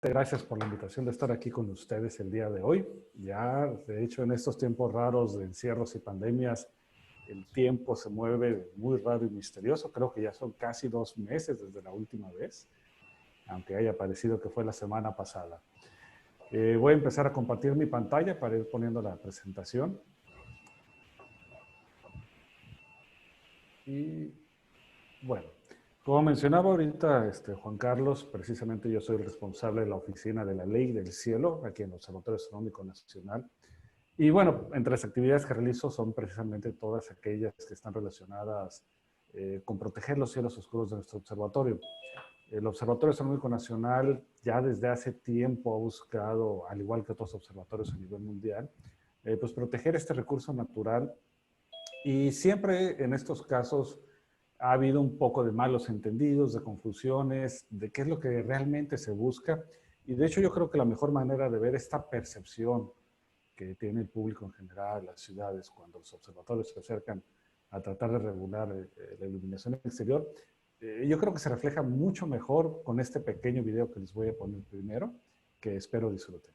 Gracias por la invitación de estar aquí con ustedes el día de hoy. Ya, de hecho, en estos tiempos raros de encierros y pandemias, el tiempo se mueve muy raro y misterioso. Creo que ya son casi 2 meses desde la última vez, aunque haya parecido que fue la semana pasada. Voy a empezar a compartir mi pantalla para ir poniendo la presentación. Y bueno, como mencionaba ahorita Juan Carlos, precisamente yo soy el responsable de la Oficina de la Ley del Cielo, aquí en el Observatorio Astronómico Nacional. Y bueno, entre las actividades que realizo son precisamente todas aquellas que están relacionadas con proteger los cielos oscuros de nuestro observatorio. El Observatorio Astronómico Nacional ya desde hace tiempo ha buscado, al igual que otros observatorios a nivel mundial, pues proteger este recurso natural. Y siempre en estos casos ha habido un poco de malos entendidos, de confusiones, de qué es lo que realmente se busca. Y de hecho yo creo que la mejor manera de ver esta percepción que tiene el público en general, las ciudades, cuando los observatorios se acercan a tratar de regular la iluminación exterior, yo creo que se refleja mucho mejor con este pequeño video que les voy a poner primero, que espero disfruten.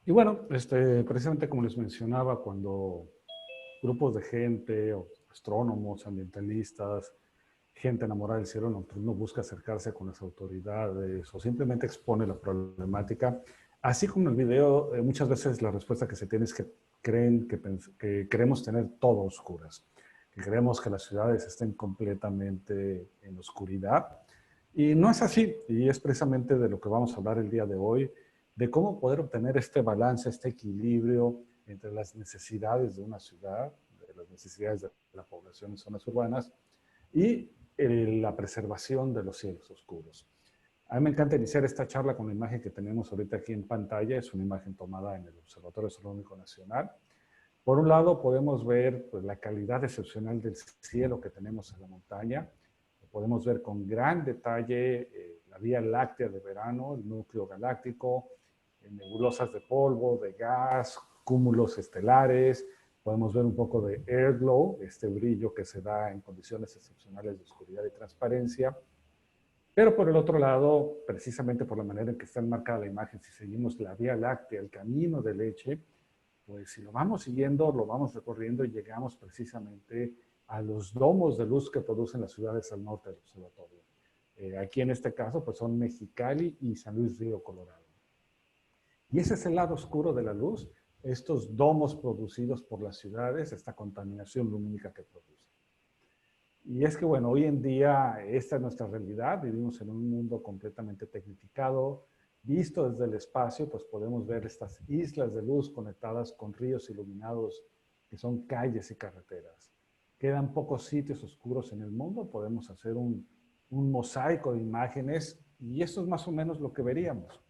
Y bueno, precisamente como les mencionaba, cuando grupos de gente, o astrónomos, ambientalistas, gente enamorada del cielo nocturno busca acercarse con las autoridades o simplemente expone la problemática, así como en el video, muchas veces la respuesta que se tiene es que que queremos tener todo a oscuras, que queremos que las ciudades estén completamente en oscuridad. Y no es así, y es precisamente de lo que vamos a hablar el día de hoy, de cómo poder obtener este balance, este equilibrio entre las necesidades de una ciudad, de las necesidades de la población en zonas urbanas y la preservación de los cielos oscuros. A mí me encanta iniciar esta charla con la imagen que tenemos ahorita aquí en pantalla. Es una imagen tomada en el Observatorio Astronómico Nacional. Por un lado podemos ver pues, la calidad excepcional del cielo que tenemos en la montaña. Podemos ver con gran detalle la Vía Láctea de verano, el núcleo galáctico, nebulosas de polvo, de gas, cúmulos estelares. Podemos ver un poco de air glow, este brillo que se da en condiciones excepcionales de oscuridad y transparencia. Pero por el otro lado, precisamente por la manera en que está enmarcada la imagen, si seguimos la Vía Láctea, el camino de leche, pues si lo vamos siguiendo, lo vamos recorriendo y llegamos precisamente a los domos de luz que producen las ciudades al norte del observatorio. Aquí en este caso, pues son Mexicali y San Luis Río Colorado. Y ese es el lado oscuro de la luz, estos domos producidos por las ciudades, esta contaminación lumínica que producen. Y es que, bueno, hoy en día esta es nuestra realidad, vivimos en un mundo completamente tecnificado, visto desde el espacio, pues podemos ver estas islas de luz conectadas con ríos iluminados que son calles y carreteras. Quedan pocos sitios oscuros en el mundo, podemos hacer un mosaico de imágenes y eso es más o menos lo que veríamos.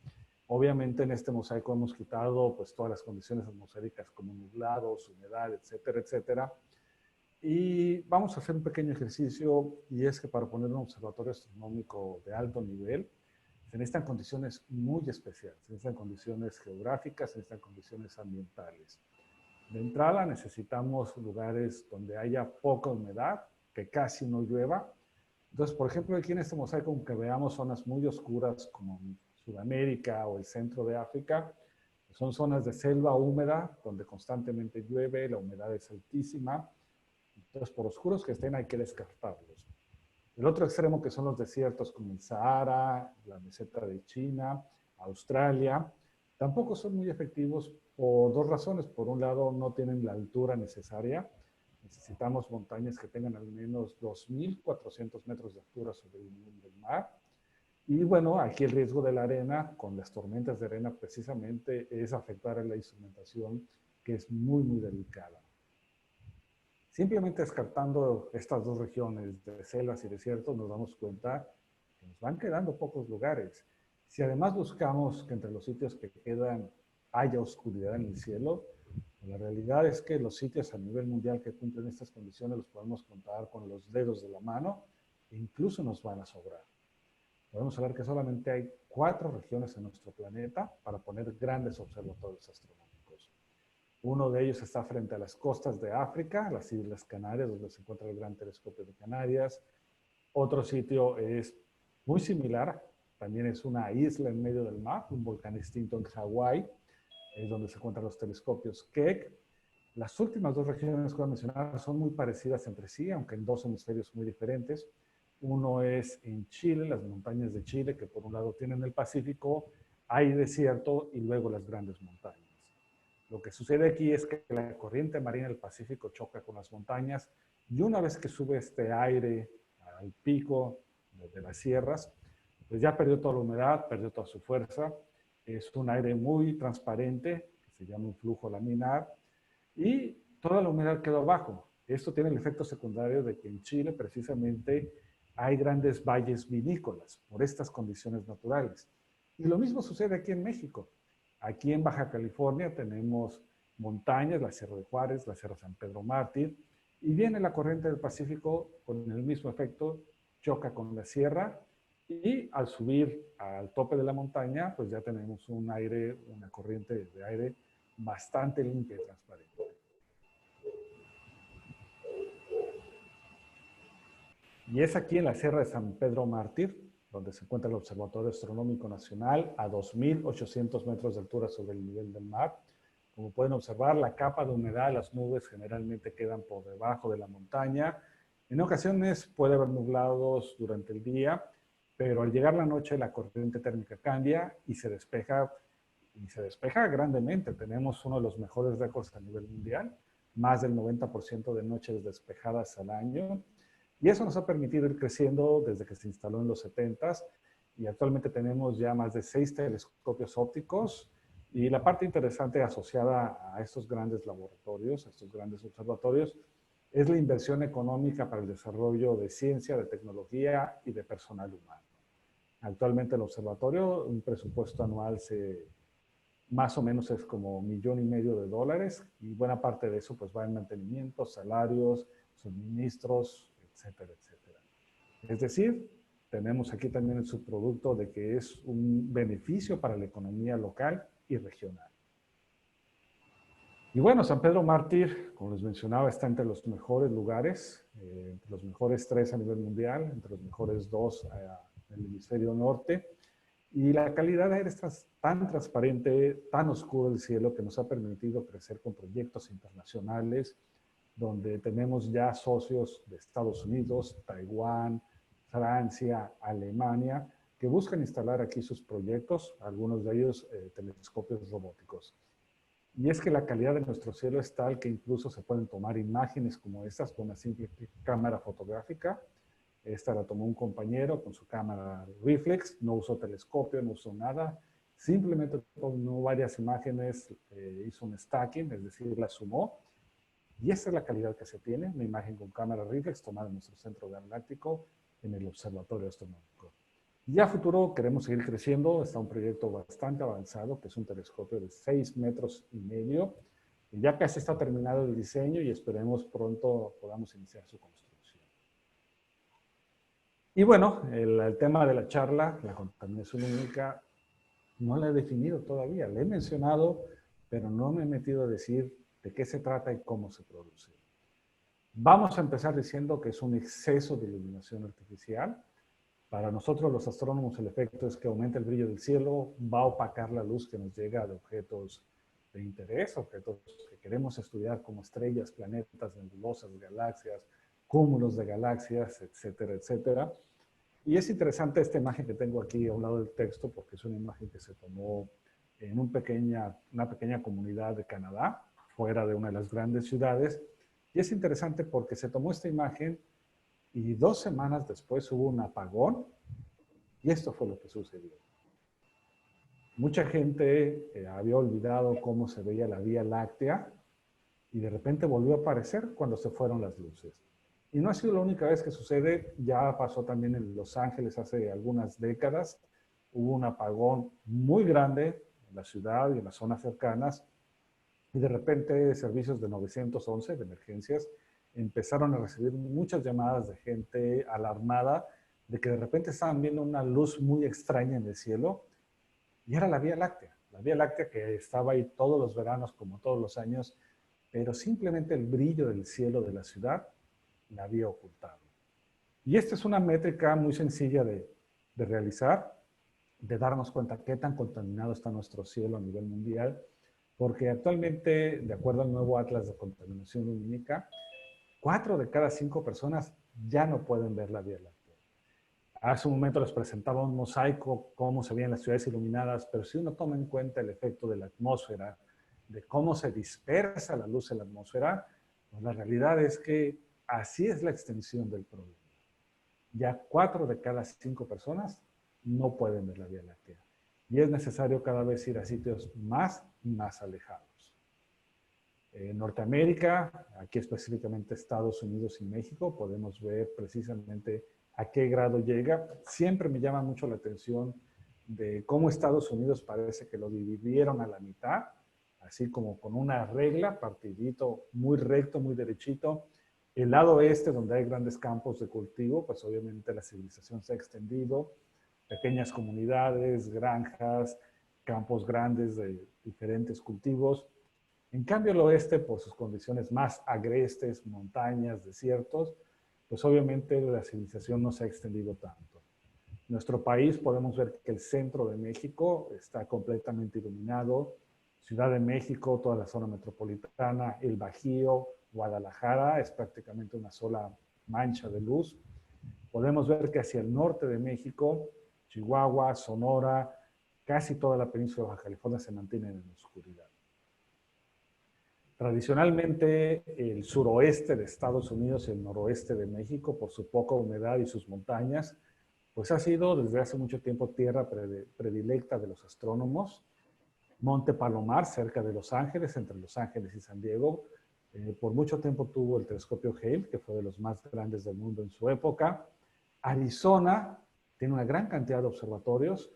Obviamente en este mosaico hemos quitado pues todas las condiciones atmosféricas como nublados, humedad, etcétera, etcétera. Y vamos a hacer un pequeño ejercicio y es que para poner un observatorio astronómico de alto nivel se necesitan condiciones muy especiales, se necesitan condiciones geográficas, se necesitan condiciones ambientales. De entrada necesitamos lugares donde haya poca humedad, que casi no llueva. Entonces, por ejemplo, aquí en este mosaico, aunque veamos zonas muy oscuras como Sudamérica o el centro de África, son zonas de selva húmeda donde constantemente llueve, la humedad es altísima. Entonces, por oscuros que estén, hay que descartarlos. El otro extremo, que son los desiertos como el Sahara, la meseta de China, Australia, tampoco son muy efectivos por dos razones. Por un lado, no tienen la altura necesaria. Necesitamos montañas que tengan al menos 2.400 metros de altura sobre el nivel del mar. Y bueno, aquí el riesgo de la arena, con las tormentas de arena, precisamente es afectar a la instrumentación, que es muy, muy delicada. Simplemente descartando estas dos regiones de selvas y desiertos, nos damos cuenta que nos van quedando pocos lugares. Si además buscamos que entre los sitios que quedan haya oscuridad en el cielo, la realidad es que los sitios a nivel mundial que cumplen estas condiciones los podemos contar con los dedos de la mano e incluso nos van a sobrar. Podemos hablar que solamente hay 4 regiones en nuestro planeta para poner grandes observatorios astronómicos. Uno de ellos está frente a las costas de África, las Islas Canarias, donde se encuentra el Gran Telescopio de Canarias. Otro sitio es muy similar, también es una isla en medio del mar, un volcán extinto en Hawái, es donde se encuentran los telescopios Keck. Las últimas dos regiones que voy a mencionar son muy parecidas entre sí, aunque en dos hemisferios muy diferentes. Uno es en Chile, las montañas de Chile, que por un lado tienen el Pacífico, hay desierto y luego las grandes montañas. Lo que sucede aquí es que la corriente marina del Pacífico choca con las montañas y una vez que sube este aire al pico de las sierras, pues ya perdió toda la humedad, perdió toda su fuerza. Es un aire muy transparente, que se llama un flujo laminar, y toda la humedad quedó abajo. Esto tiene el efecto secundario de que en Chile precisamente hay grandes valles vinícolas por estas condiciones naturales. Y lo mismo sucede aquí en México. Aquí en Baja California tenemos montañas, la Sierra de Juárez, la Sierra San Pedro Mártir, y viene la corriente del Pacífico con el mismo efecto, choca con la sierra y al subir al tope de la montaña, pues ya tenemos un aire, una corriente de aire bastante limpia y transparente. Y es aquí en la Sierra de San Pedro Mártir, donde se encuentra el Observatorio Astronómico Nacional a 2.800 metros de altura sobre el nivel del mar. Como pueden observar, la capa de humedad, las nubes generalmente quedan por debajo de la montaña. En ocasiones puede haber nublados durante el día, pero al llegar la noche la corriente térmica cambia y se despeja grandemente. Tenemos uno de los mejores récords a nivel mundial, más del 90% de noches despejadas al año. Y eso nos ha permitido ir creciendo desde que se instaló en los 70s y actualmente tenemos ya más de 6 telescopios ópticos. Y la parte interesante asociada a estos grandes laboratorios, a estos grandes observatorios, es la inversión económica para el desarrollo de ciencia, de tecnología y de personal humano. Actualmente el observatorio, un presupuesto anual más o menos es como $1,500,000 y buena parte de eso pues va en mantenimiento, salarios, suministros, etcétera, etcétera. Es decir, tenemos aquí también el subproducto de que es un beneficio para la economía local y regional. Y bueno, San Pedro Mártir, como les mencionaba, está entre los mejores lugares, entre los mejores 3 a nivel mundial, entre los mejores 2 en el hemisferio norte. Y la calidad de aire es tan transparente, tan oscuro el cielo, que nos ha permitido crecer con proyectos internacionales, donde tenemos ya socios de Estados Unidos, Taiwán, Francia, Alemania, que buscan instalar aquí sus proyectos, algunos de ellos telescopios robóticos. Y es que la calidad de nuestro cielo es tal que incluso se pueden tomar imágenes como estas con una simple cámara fotográfica. Esta la tomó un compañero con su cámara reflex, no usó telescopio, no usó nada, simplemente tomó varias imágenes, hizo un stacking, es decir, la sumó. Y esa es la calidad que se tiene, una imagen con cámara reflex tomada en nuestro centro galáctico en el Observatorio Astronómico. Y a futuro queremos seguir creciendo, está un proyecto bastante avanzado, que es un telescopio de 6,5 metros, y ya casi está terminado el diseño y esperemos pronto podamos iniciar su construcción. Y bueno, el tema de la charla, la contaminación lumínica, no la he definido todavía, la he mencionado, pero no me he metido a decir de qué se trata y cómo se produce. Vamos a empezar diciendo que es un exceso de iluminación artificial. Para nosotros los astrónomos el efecto es que aumenta el brillo del cielo, va a opacar la luz que nos llega de objetos de interés, objetos que queremos estudiar como estrellas, planetas, nebulosas, galaxias, cúmulos de galaxias, etcétera, etcétera. Y es interesante esta imagen que tengo aquí a un lado del texto porque es una imagen que se tomó en una pequeña comunidad de Canadá, fuera de una de las grandes ciudades. Y es interesante porque se tomó esta imagen y 2 semanas después hubo un apagón y esto fue lo que sucedió. Mucha gente había olvidado cómo se veía la Vía Láctea y de repente volvió a aparecer cuando se fueron las luces. Y no ha sido la única vez que sucede, ya pasó también en Los Ángeles hace algunas décadas. Hubo un apagón muy grande en la ciudad y en las zonas cercanas y de repente servicios de 911 de emergencias empezaron a recibir muchas llamadas de gente alarmada de que de repente estaban viendo una luz muy extraña en el cielo y era la Vía Láctea que estaba ahí todos los veranos como todos los años, pero simplemente el brillo del cielo de la ciudad la había ocultado. Y esta es una métrica muy sencilla de realizar, de darnos cuenta qué tan contaminado está nuestro cielo a nivel mundial, porque actualmente, de acuerdo al nuevo Atlas de Contaminación Lumínica, 4 de cada 5 personas ya no pueden ver la Vía Láctea. Hace un momento les presentaba un mosaico, cómo se veían las ciudades iluminadas, pero si uno toma en cuenta el efecto de la atmósfera, de cómo se dispersa la luz en la atmósfera, pues la realidad es que así es la extensión del problema. Ya 4 de cada 5 personas no pueden ver la Vía Láctea. Y es necesario cada vez ir a sitios más y más alejados. En Norteamérica, aquí específicamente Estados Unidos y México, podemos ver precisamente a qué grado llega. Siempre me llama mucho la atención de cómo Estados Unidos parece que lo dividieron a la mitad, así como con una regla, partidito muy recto, muy derechito. El lado oeste, donde hay grandes campos de cultivo, pues obviamente la civilización se ha extendido, pequeñas comunidades, granjas, campos grandes de diferentes cultivos. En cambio, el oeste, por sus condiciones más agrestes, montañas, desiertos, pues obviamente la civilización no se ha extendido tanto. Nuestro país, podemos ver que el centro de México está completamente iluminado. Ciudad de México, toda la zona metropolitana, el Bajío, Guadalajara, es prácticamente una sola mancha de luz. Podemos ver que hacia el norte de México, Chihuahua, Sonora, casi toda la península de Baja California se mantienen en oscuridad. Tradicionalmente, el suroeste de Estados Unidos y el noroeste de México, por su poca humedad y sus montañas, pues ha sido desde hace mucho tiempo tierra predilecta de los astrónomos. Monte Palomar, cerca de Los Ángeles, entre Los Ángeles y San Diego, por mucho tiempo tuvo el telescopio Hale, que fue de los más grandes del mundo en su época. Arizona tiene una gran cantidad de observatorios.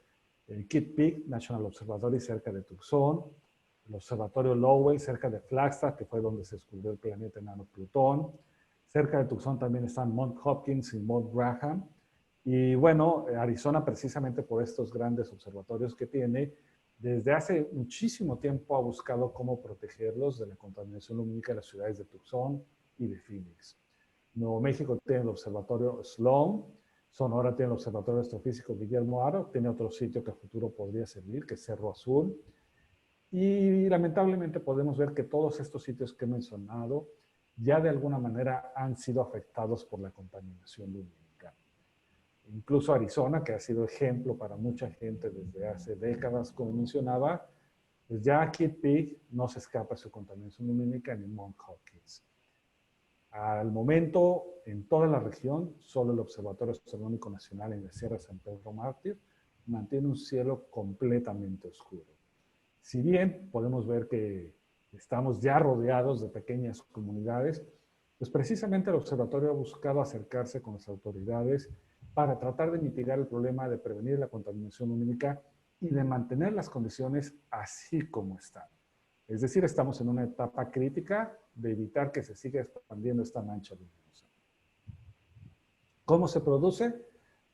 El Kitt Peak National Observatory, cerca de Tucson. El observatorio Lowell, cerca de Flagstaff, que fue donde se descubrió el planeta enano Plutón. Cerca de Tucson también están Mount Hopkins y Mount Graham. Y bueno, Arizona, precisamente por estos grandes observatorios que tiene, desde hace muchísimo tiempo ha buscado cómo protegerlos de la contaminación lumínica de las ciudades de Tucson y de Phoenix. Nuevo México tiene el observatorio Sloan. Sonora tiene el observatorio astrofísico Guillermo Haro. Tiene otro sitio que a futuro podría servir, que es Cerro Azul. Y lamentablemente podemos ver que todos estos sitios que he mencionado ya de alguna manera han sido afectados por la contaminación lumínica. Incluso Arizona, que ha sido ejemplo para mucha gente desde hace décadas, como mencionaba, pues ya Kitt Peak no se escapa de su contaminación lumínica ni Mount Hopkins. Al momento, en toda la región, solo el Observatorio Astronómico Nacional en la Sierra San Pedro Mártir mantiene un cielo completamente oscuro. Si bien podemos ver que estamos ya rodeados de pequeñas comunidades, pues precisamente el observatorio ha buscado acercarse con las autoridades para tratar de mitigar el problema de prevenir la contaminación lumínica y de mantener las condiciones así como están. Es decir, estamos en una etapa crítica de evitar que se siga expandiendo esta mancha luminosa. ¿Cómo se produce?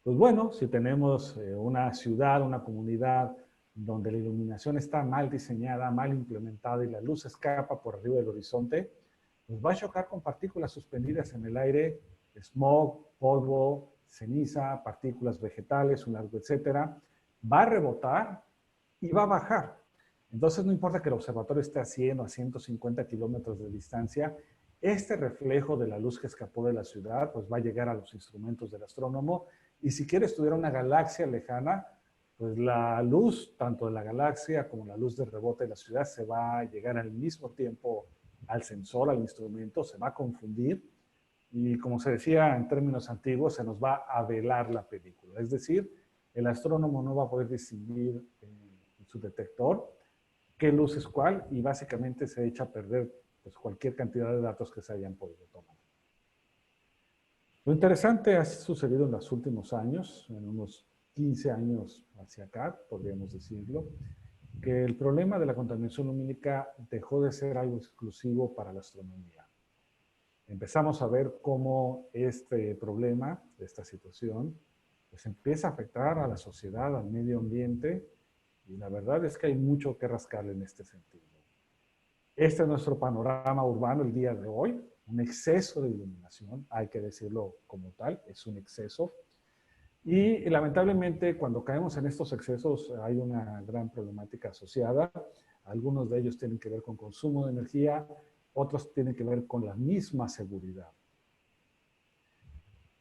Pues bueno, si tenemos una ciudad, una comunidad donde la iluminación está mal diseñada, mal implementada y la luz escapa por arriba del horizonte, pues va a chocar con partículas suspendidas en el aire, smog, polvo, ceniza, partículas vegetales, un largo etcétera. Va a rebotar y va a bajar. Entonces no importa que el observatorio esté a 100 o a 150 kilómetros de distancia, este reflejo de la luz que escapó de la ciudad pues va a llegar a los instrumentos del astrónomo y si quiere estudiar una galaxia lejana, pues la luz, tanto de la galaxia como la luz de rebote de la ciudad, se va a llegar al mismo tiempo al sensor, al instrumento, se va a confundir y como se decía en términos antiguos, se nos va a velar la película. Es decir, el astrónomo no va a poder distinguir en su detector qué luz es cuál y básicamente se echa a perder pues, cualquier cantidad de datos que se hayan podido tomar. Lo interesante ha sucedido en los últimos años, en unos 15 años hacia acá, podríamos decirlo, que el problema de la contaminación lumínica dejó de ser algo exclusivo para la astronomía. Empezamos a ver cómo este problema, esta situación, pues empieza a afectar a la sociedad, al medio ambiente, y la verdad es que hay mucho que rascarle en este sentido. Este es nuestro panorama urbano el día de hoy, un exceso de iluminación, hay que decirlo como tal, es un exceso. Y lamentablemente cuando caemos en estos excesos hay una gran problemática asociada. Algunos de ellos tienen que ver con consumo de energía, otros tienen que ver con la misma seguridad.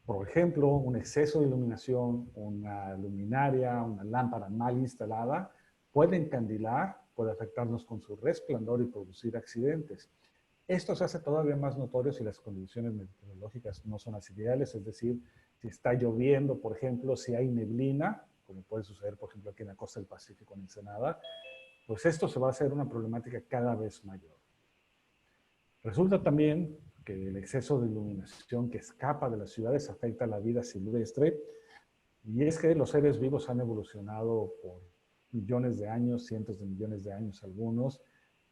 Por ejemplo, un exceso de iluminación, una luminaria, una lámpara mal instalada, puede encandilar, puede afectarnos con su resplandor y producir accidentes. Esto se hace todavía más notorio si las condiciones meteorológicas no son las ideales, es decir, si está lloviendo, por ejemplo, si hay neblina, como puede suceder, por ejemplo, aquí en la costa del Pacífico, en Ensenada, pues esto se va a hacer una problemática cada vez mayor. Resulta también que el exceso de iluminación que escapa de las ciudades afecta a la vida silvestre, y es que los seres vivos han evolucionado por millones de años, cientos de millones de años algunos,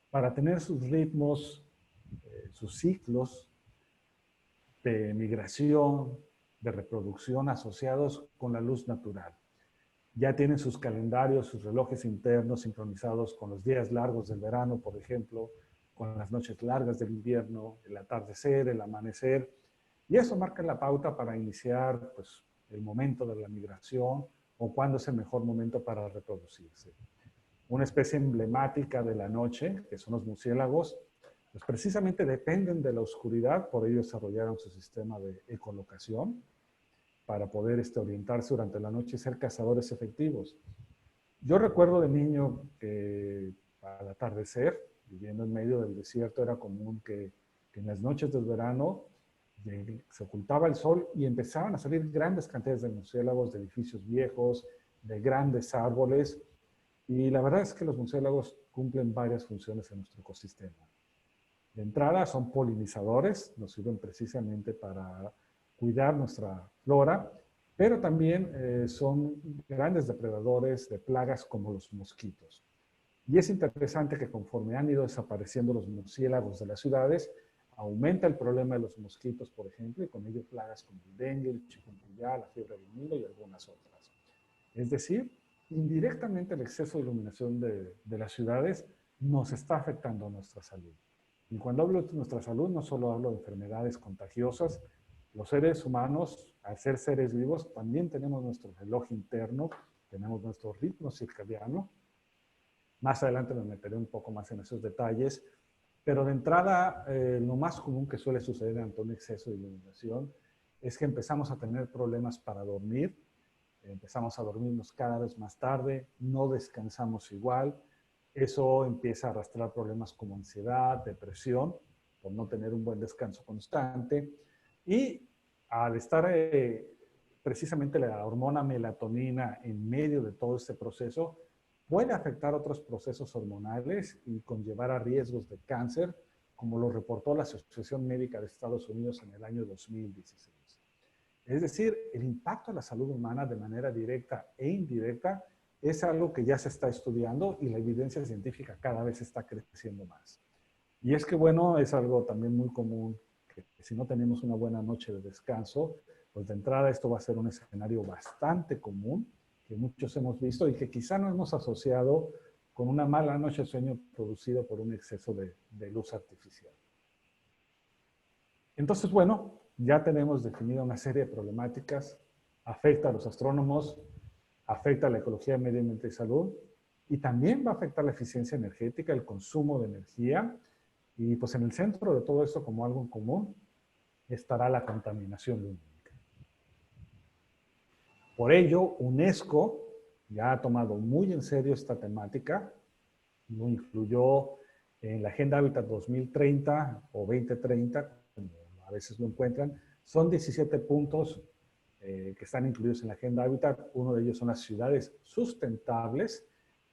para tener sus ritmos, sus ciclos de migración, de reproducción asociados con la luz natural. Ya tienen sus calendarios, sus relojes internos sincronizados con los días largos del verano, por ejemplo, con las noches largas del invierno, el atardecer, el amanecer, y eso marca la pauta para iniciar pues, el momento de la migración o cuándo es el mejor momento para reproducirse. Una especie emblemática de la noche, que son los murciélagos, pues precisamente dependen de la oscuridad, por ello desarrollaron su sistema de ecolocación para poder orientarse durante la noche y ser cazadores efectivos. Yo recuerdo de niño que al atardecer, viviendo en medio del desierto, era común que en las noches del verano se ocultaba el sol y empezaban a salir grandes cantidades de murciélagos de edificios viejos, de grandes árboles. Y la verdad es que los murciélagos cumplen varias funciones en nuestro ecosistema. De entrada son polinizadores, nos sirven precisamente para cuidar nuestra flora, pero también son grandes depredadores de plagas como los mosquitos. Y es interesante que conforme han ido desapareciendo los murciélagos de las ciudades, aumenta el problema de los mosquitos, por ejemplo, y con ello plagas como el dengue, el chikungunya, la fiebre del Nilo y algunas otras. Es decir, indirectamente el exceso de iluminación de las ciudades nos está afectando a nuestra salud. Y cuando hablo de nuestra salud, no solo hablo de enfermedades contagiosas. Los seres humanos, al ser seres vivos, también tenemos nuestro reloj interno, tenemos nuestro ritmo circadiano. Más adelante me meteré un poco más en esos detalles, pero de entrada, lo más común que suele suceder ante un exceso de iluminación es que empezamos a tener problemas para dormir, empezamos a dormirnos cada vez más tarde, no descansamos igual, eso empieza a arrastrar problemas como ansiedad, depresión, por no tener un buen descanso constante, y al estar precisamente la hormona melatonina en medio de todo este proceso, puede afectar otros procesos hormonales y conllevar a riesgos de cáncer, como lo reportó la Asociación Médica de Estados Unidos en el año 2016. Es decir, el impacto a la salud humana de manera directa e indirecta es algo que ya se está estudiando y la evidencia científica cada vez está creciendo más. Y es que, bueno, es algo también muy común que si no tenemos una buena noche de descanso, pues de entrada esto va a ser un escenario bastante común que muchos hemos visto y que quizá no hemos asociado con una mala noche de sueño producido por un exceso de luz artificial. Entonces, bueno, ya tenemos definida una serie de problemáticas, afecta a los astrónomos, afecta a la ecología, medio ambiente y salud, y también va a afectar la eficiencia energética, el consumo de energía, y pues en el centro de todo esto, como algo en común, estará la contaminación lumínica. Por ello, UNESCO ya ha tomado muy en serio esta temática, lo incluyó en la Agenda Hábitat 2030 o 2030, como a veces lo encuentran. Son 17 puntos que están incluidos en la Agenda Hábitat. Uno de ellos son las ciudades sustentables,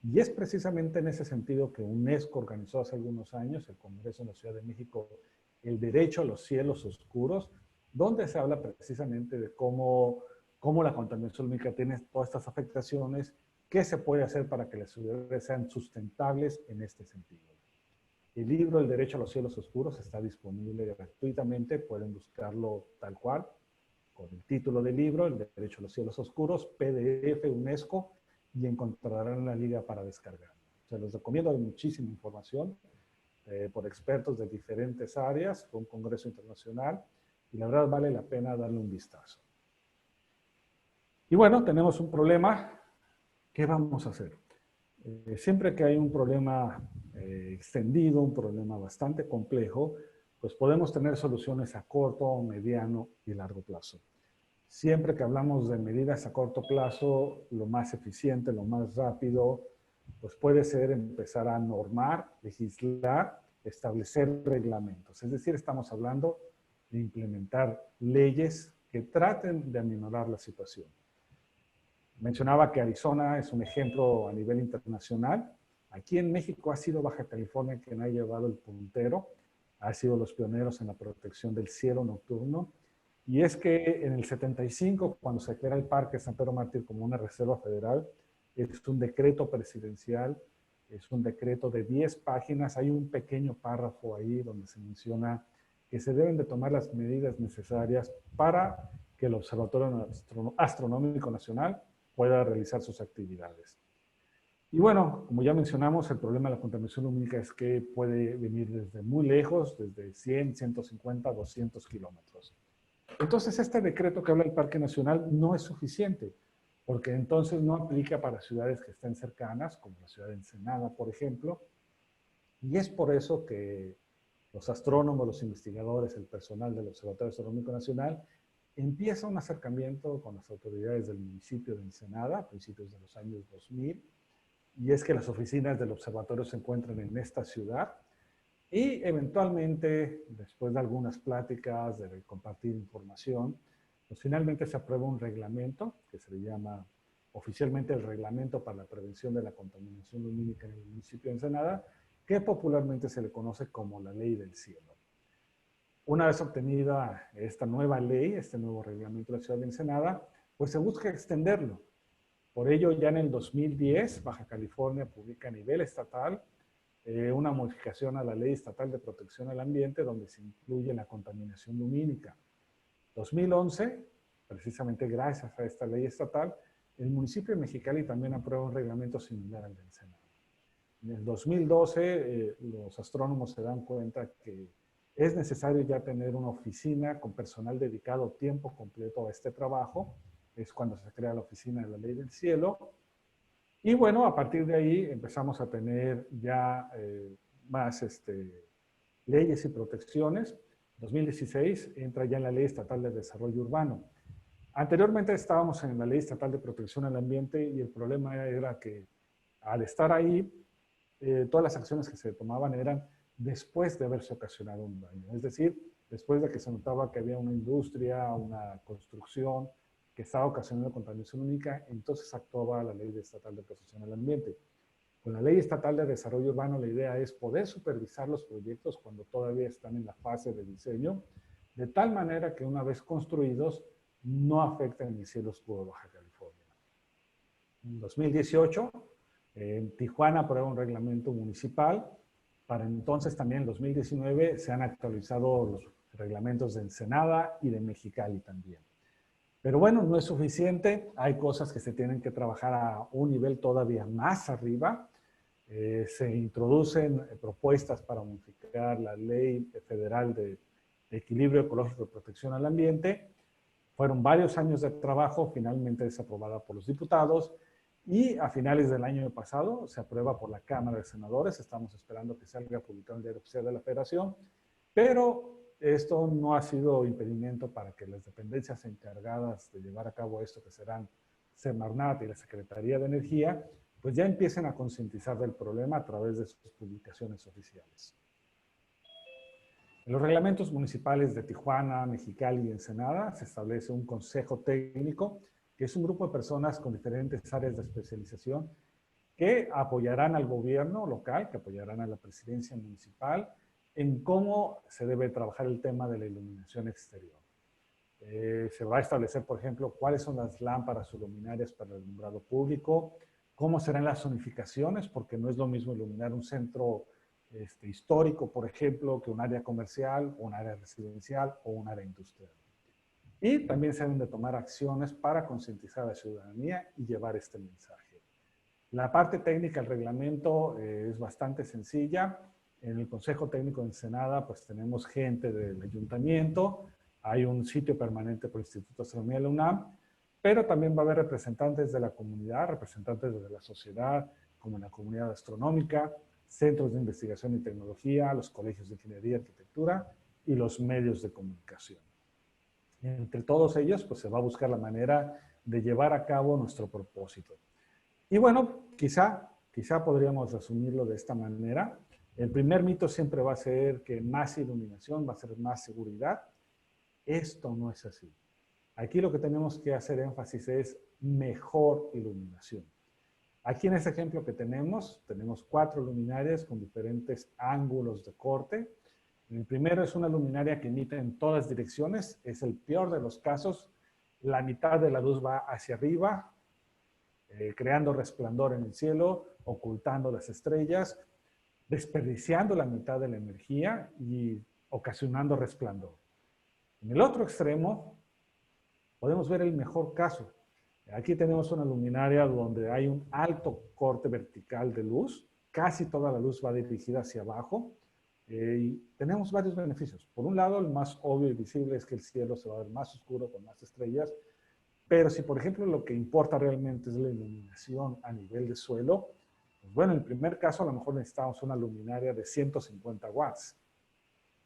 y es precisamente en ese sentido que UNESCO organizó hace algunos años, el Congreso en la Ciudad de México, el derecho a los cielos oscuros, donde se habla precisamente de cómo la contaminación lumínica tiene todas estas afectaciones, qué se puede hacer para que las ciudades sean sustentables en este sentido. El libro El derecho a los cielos oscuros está disponible gratuitamente, pueden buscarlo tal cual, con el título del libro, El derecho a los cielos oscuros, PDF UNESCO, y encontrarán la liga para descargar. Se los recomiendo, hay muchísima información por expertos de diferentes áreas, fue un congreso internacional, y la verdad vale la pena darle un vistazo. Y bueno, tenemos un problema. ¿Qué vamos a hacer? Siempre que hay un problema extendido, un problema bastante complejo, pues podemos tener soluciones a corto, mediano y largo plazo. Siempre que hablamos de medidas a corto plazo, lo más eficiente, lo más rápido, pues puede ser empezar a normar, legislar, establecer reglamentos. Es decir, estamos hablando de implementar leyes que traten de aminorar la situación. Mencionaba que Arizona es un ejemplo a nivel internacional. Aquí en México ha sido Baja California quien ha llevado el puntero, ha sido los pioneros en la protección del cielo nocturno. Y es que en el 75, cuando se crea el Parque San Pedro Mártir como una reserva federal, es un decreto presidencial, es un decreto de 10 páginas, hay un pequeño párrafo ahí donde se menciona que se deben de tomar las medidas necesarias para que el Observatorio Astronómico Nacional pueda realizar sus actividades. Y bueno, como ya mencionamos, el problema de la contaminación lumínica es que puede venir desde muy lejos, desde 100, 150, 200 kilómetros. Entonces, este decreto que habla del Parque Nacional no es suficiente, porque entonces no aplica para ciudades que estén cercanas, como la ciudad de Ensenada, por ejemplo, y es por eso que los astrónomos, los investigadores, el personal del Observatorio Astronómico Nacional empieza un acercamiento con las autoridades del municipio de Ensenada a principios de los años 2000, y es que las oficinas del observatorio se encuentran en esta ciudad y eventualmente, después de algunas pláticas, de compartir información, pues finalmente se aprueba un reglamento que se le llama oficialmente el Reglamento para la Prevención de la Contaminación Lumínica en el municipio de Ensenada, que popularmente se le conoce como la Ley del Cielo. Una vez obtenida esta nueva ley, este nuevo reglamento de la ciudad de Ensenada, pues se busca extenderlo. Por ello, ya en el 2010, Baja California publica a nivel estatal una modificación a la Ley Estatal de Protección al Ambiente donde se incluye la contaminación lumínica. 2011, precisamente gracias a esta ley estatal, el municipio de Mexicali también aprueba un reglamento similar al de Ensenada. En el 2012, los astrónomos se dan cuenta que es necesario ya tener una oficina con personal dedicado tiempo completo a este trabajo. Es cuando se crea la oficina de la Ley del Cielo. Y bueno, a partir de ahí empezamos a tener ya más leyes y protecciones. 2016 entra ya en la Ley Estatal de Desarrollo Urbano. Anteriormente estábamos en la Ley Estatal de Protección al Ambiente y el problema era que al estar ahí, todas las acciones que se tomaban eran después de haberse ocasionado un daño. Es decir, después de que se notaba que había una industria, una construcción que estaba ocasionando contaminación única, entonces actuaba la Ley Estatal de Protección al Ambiente. Con la Ley Estatal de Desarrollo Urbano, la idea es poder supervisar los proyectos cuando todavía están en la fase de diseño, de tal manera que una vez construidos, no afecten el cielo oscuro de Baja California. En 2018, en Tijuana aprueba un reglamento municipal. Para entonces, también en 2019, se han actualizado los reglamentos de Ensenada y de Mexicali también. Pero bueno, no es suficiente. Hay cosas que se tienen que trabajar a un nivel todavía más arriba. Se introducen propuestas para modificar la Ley Federal de Equilibrio Ecológico y Protección al Ambiente. Fueron varios años de trabajo, finalmente es aprobada por los diputados y a finales del año pasado se aprueba por la Cámara de Senadores. Estamos esperando que salga publicado en el Diario Oficial de la Federación, pero esto no ha sido impedimento para que las dependencias encargadas de llevar a cabo esto, que serán Semarnat y la Secretaría de Energía, pues ya empiecen a concientizar del problema a través de sus publicaciones oficiales. En los reglamentos municipales de Tijuana, Mexicali y Ensenada se establece un consejo técnico, que es un grupo de personas con diferentes áreas de especialización que apoyarán al gobierno local, que apoyarán a la presidencia municipal en cómo se debe trabajar el tema de la iluminación exterior. Se va a establecer, por ejemplo, cuáles son las lámparas o luminarias para el alumbrado público, cómo serán las zonificaciones, porque no es lo mismo iluminar un centro histórico, por ejemplo, que un área comercial, un área residencial o un área industrial. Y también se deben de tomar acciones para concientizar a la ciudadanía y llevar este mensaje. La parte técnica del reglamento es bastante sencilla. En el Consejo Técnico de Ensenada, pues tenemos gente del ayuntamiento, hay un sitio permanente por el Instituto de Astronomía de la UNAM, pero también va a haber representantes de la comunidad, representantes de la sociedad, como la comunidad astronómica, centros de investigación y tecnología, los colegios de ingeniería y arquitectura y los medios de comunicación. Entre todos ellos, pues se va a buscar la manera de llevar a cabo nuestro propósito. Y bueno, quizá podríamos resumirlo de esta manera. El primer mito siempre va a ser que más iluminación va a ser más seguridad. Esto no es así. Aquí lo que tenemos que hacer énfasis es mejor iluminación. Aquí en este ejemplo que tenemos 4 luminarias con diferentes ángulos de corte. El primero es una luminaria que emite en todas direcciones. Es el peor de los casos. La mitad de la luz va hacia arriba, creando resplandor en el cielo, ocultando las estrellas, desperdiciando la mitad de la energía y ocasionando resplandor. En el otro extremo, podemos ver el mejor caso. Aquí tenemos una luminaria donde hay un alto corte vertical de luz, casi toda la luz va dirigida hacia abajo, Y tenemos varios beneficios. Por un lado, el más obvio y visible es que el cielo se va a ver más oscuro con más estrellas, pero si, por ejemplo, lo que importa realmente es la iluminación a nivel de suelo, pues bueno, en el primer caso a lo mejor necesitamos una luminaria de 150 watts.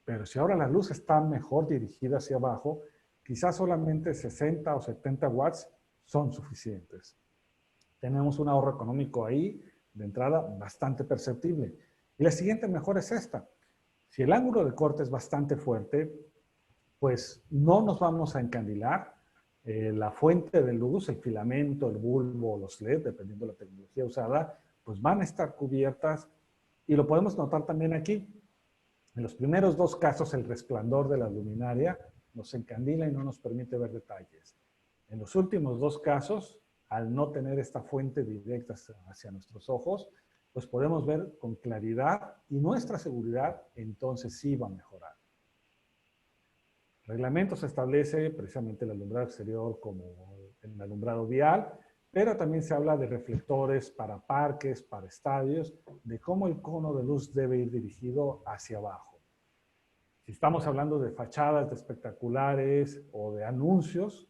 Pero si ahora la luz está mejor dirigida hacia abajo, quizás solamente 60 o 70 watts son suficientes. Tenemos un ahorro económico ahí, de entrada, bastante perceptible. Y la siguiente mejor es esta. Si el ángulo de corte es bastante fuerte, pues no nos vamos a encandilar. La fuente de luz, el filamento, el bulbo o los LED, dependiendo de la tecnología usada, pues van a estar cubiertas y lo podemos notar también aquí. En los primeros dos casos, el resplandor de la luminaria nos encandila y no nos permite ver detalles. En los últimos dos casos, al no tener esta fuente directa hacia nuestros ojos, pues podemos ver con claridad y nuestra seguridad entonces sí va a mejorar. El reglamento se establece precisamente el alumbrado exterior como el alumbrado vial, pero también se habla de reflectores para parques, para estadios, de cómo el cono de luz debe ir dirigido hacia abajo. Si estamos hablando de fachadas de espectaculares o de anuncios,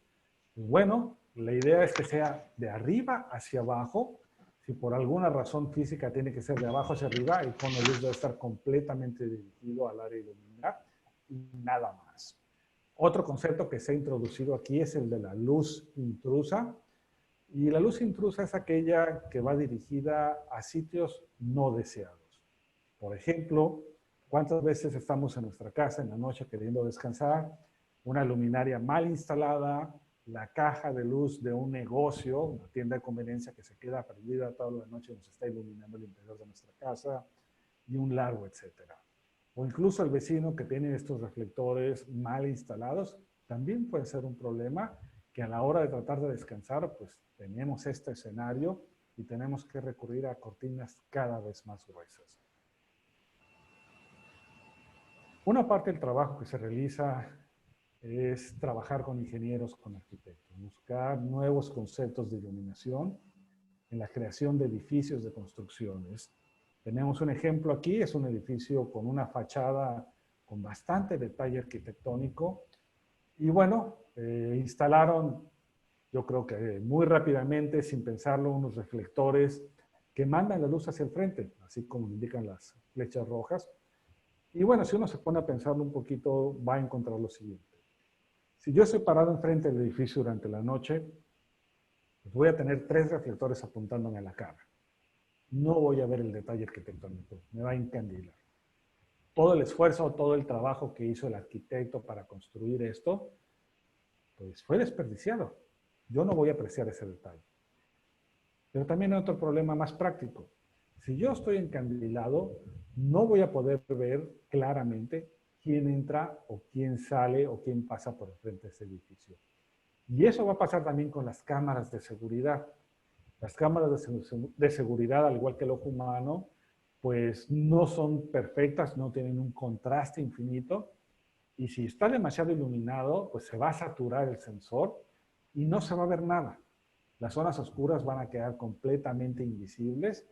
pues bueno, la idea es que sea de arriba hacia abajo. Si por alguna razón física tiene que ser de abajo hacia arriba, el cono de luz debe estar completamente dirigido al área iluminada y nada más. Otro concepto que se ha introducido aquí es el de la luz intrusa. Y la luz intrusa es aquella que va dirigida a sitios no deseados. Por ejemplo, ¿cuántas veces estamos en nuestra casa en la noche queriendo descansar? Una luminaria mal instalada, la caja de luz de un negocio, una tienda de conveniencia que se queda prendida toda la noche y nos está iluminando el interior de nuestra casa, y un largo etcétera. O incluso el vecino que tiene estos reflectores mal instalados, también puede ser un problema que a la hora de tratar de descansar, pues tenemos este escenario y tenemos que recurrir a cortinas cada vez más gruesas. Una parte del trabajo que se realiza es trabajar con ingenieros, con arquitectos, buscar nuevos conceptos de iluminación en la creación de edificios de construcciones. Tenemos un ejemplo aquí, es un edificio con una fachada con bastante detalle arquitectónico y bueno, instalaron, yo creo que muy rápidamente, sin pensarlo, unos reflectores que mandan la luz hacia el frente, así como indican las flechas rojas. Y bueno, si uno se pone a pensarlo un poquito, va a encontrar lo siguiente. Si yo estoy parado enfrente del edificio durante la noche, pues voy a tener tres reflectores apuntándome a la cara. No voy a ver el detalle arquitectónico, me va a encandilar. Todo el esfuerzo, todo el trabajo que hizo el arquitecto para construir esto, pues fue desperdiciado. Yo no voy a apreciar ese detalle. Pero también hay otro problema más práctico. Si yo estoy encandilado, no voy a poder ver claramente quién entra o quién sale o quién pasa por enfrente de ese edificio. Y eso va a pasar también con las cámaras de seguridad. Las cámaras de seguridad, al igual que el ojo humano, pues no son perfectas, no tienen un contraste infinito. Y si está demasiado iluminado, pues se va a saturar el sensor y no se va a ver nada. Las zonas oscuras van a quedar completamente invisibles.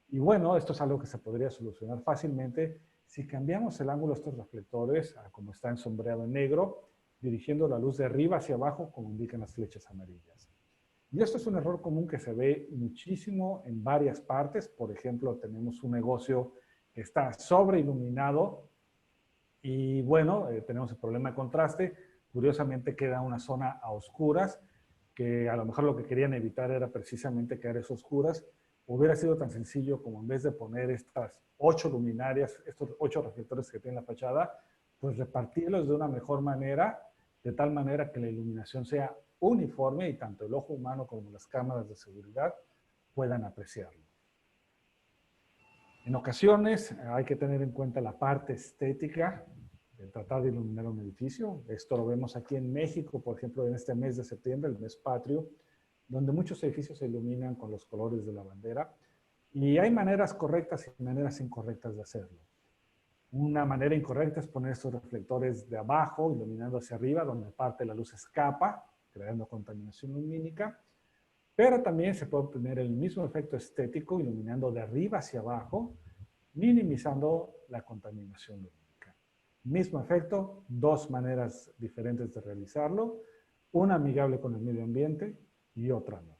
Y bueno, esto es algo que se podría solucionar fácilmente si cambiamos el ángulo de estos reflectores a como está ensombreado en negro, dirigiendo la luz de arriba hacia abajo, como indican las flechas amarillas. Y esto es un error común que se ve muchísimo en varias partes. Por ejemplo, tenemos un negocio que está sobreiluminado y bueno, tenemos el problema de contraste. Curiosamente queda una zona a oscuras, que a lo mejor lo que querían evitar era precisamente que áreas oscuras. Hubiera sido tan sencillo como en vez de poner estas 8 luminarias, estos 8 reflectores que tiene la fachada, pues repartirlos de una mejor manera, de tal manera que la iluminación sea uniforme y tanto el ojo humano como las cámaras de seguridad puedan apreciarlo. En ocasiones hay que tener en cuenta la parte estética de tratar de iluminar un edificio. Esto lo vemos aquí en México, por ejemplo, en este mes de septiembre, el mes patrio, donde muchos edificios se iluminan con los colores de la bandera. Y hay maneras correctas y maneras incorrectas de hacerlo. Una manera incorrecta es poner estos reflectores de abajo, iluminando hacia arriba, donde parte de la luz escapa, creando contaminación lumínica. Pero también se puede obtener el mismo efecto estético iluminando de arriba hacia abajo minimizando la contaminación lumínica. Mismo efecto, dos maneras diferentes de realizarlo, una amigable con el medio ambiente y otra no.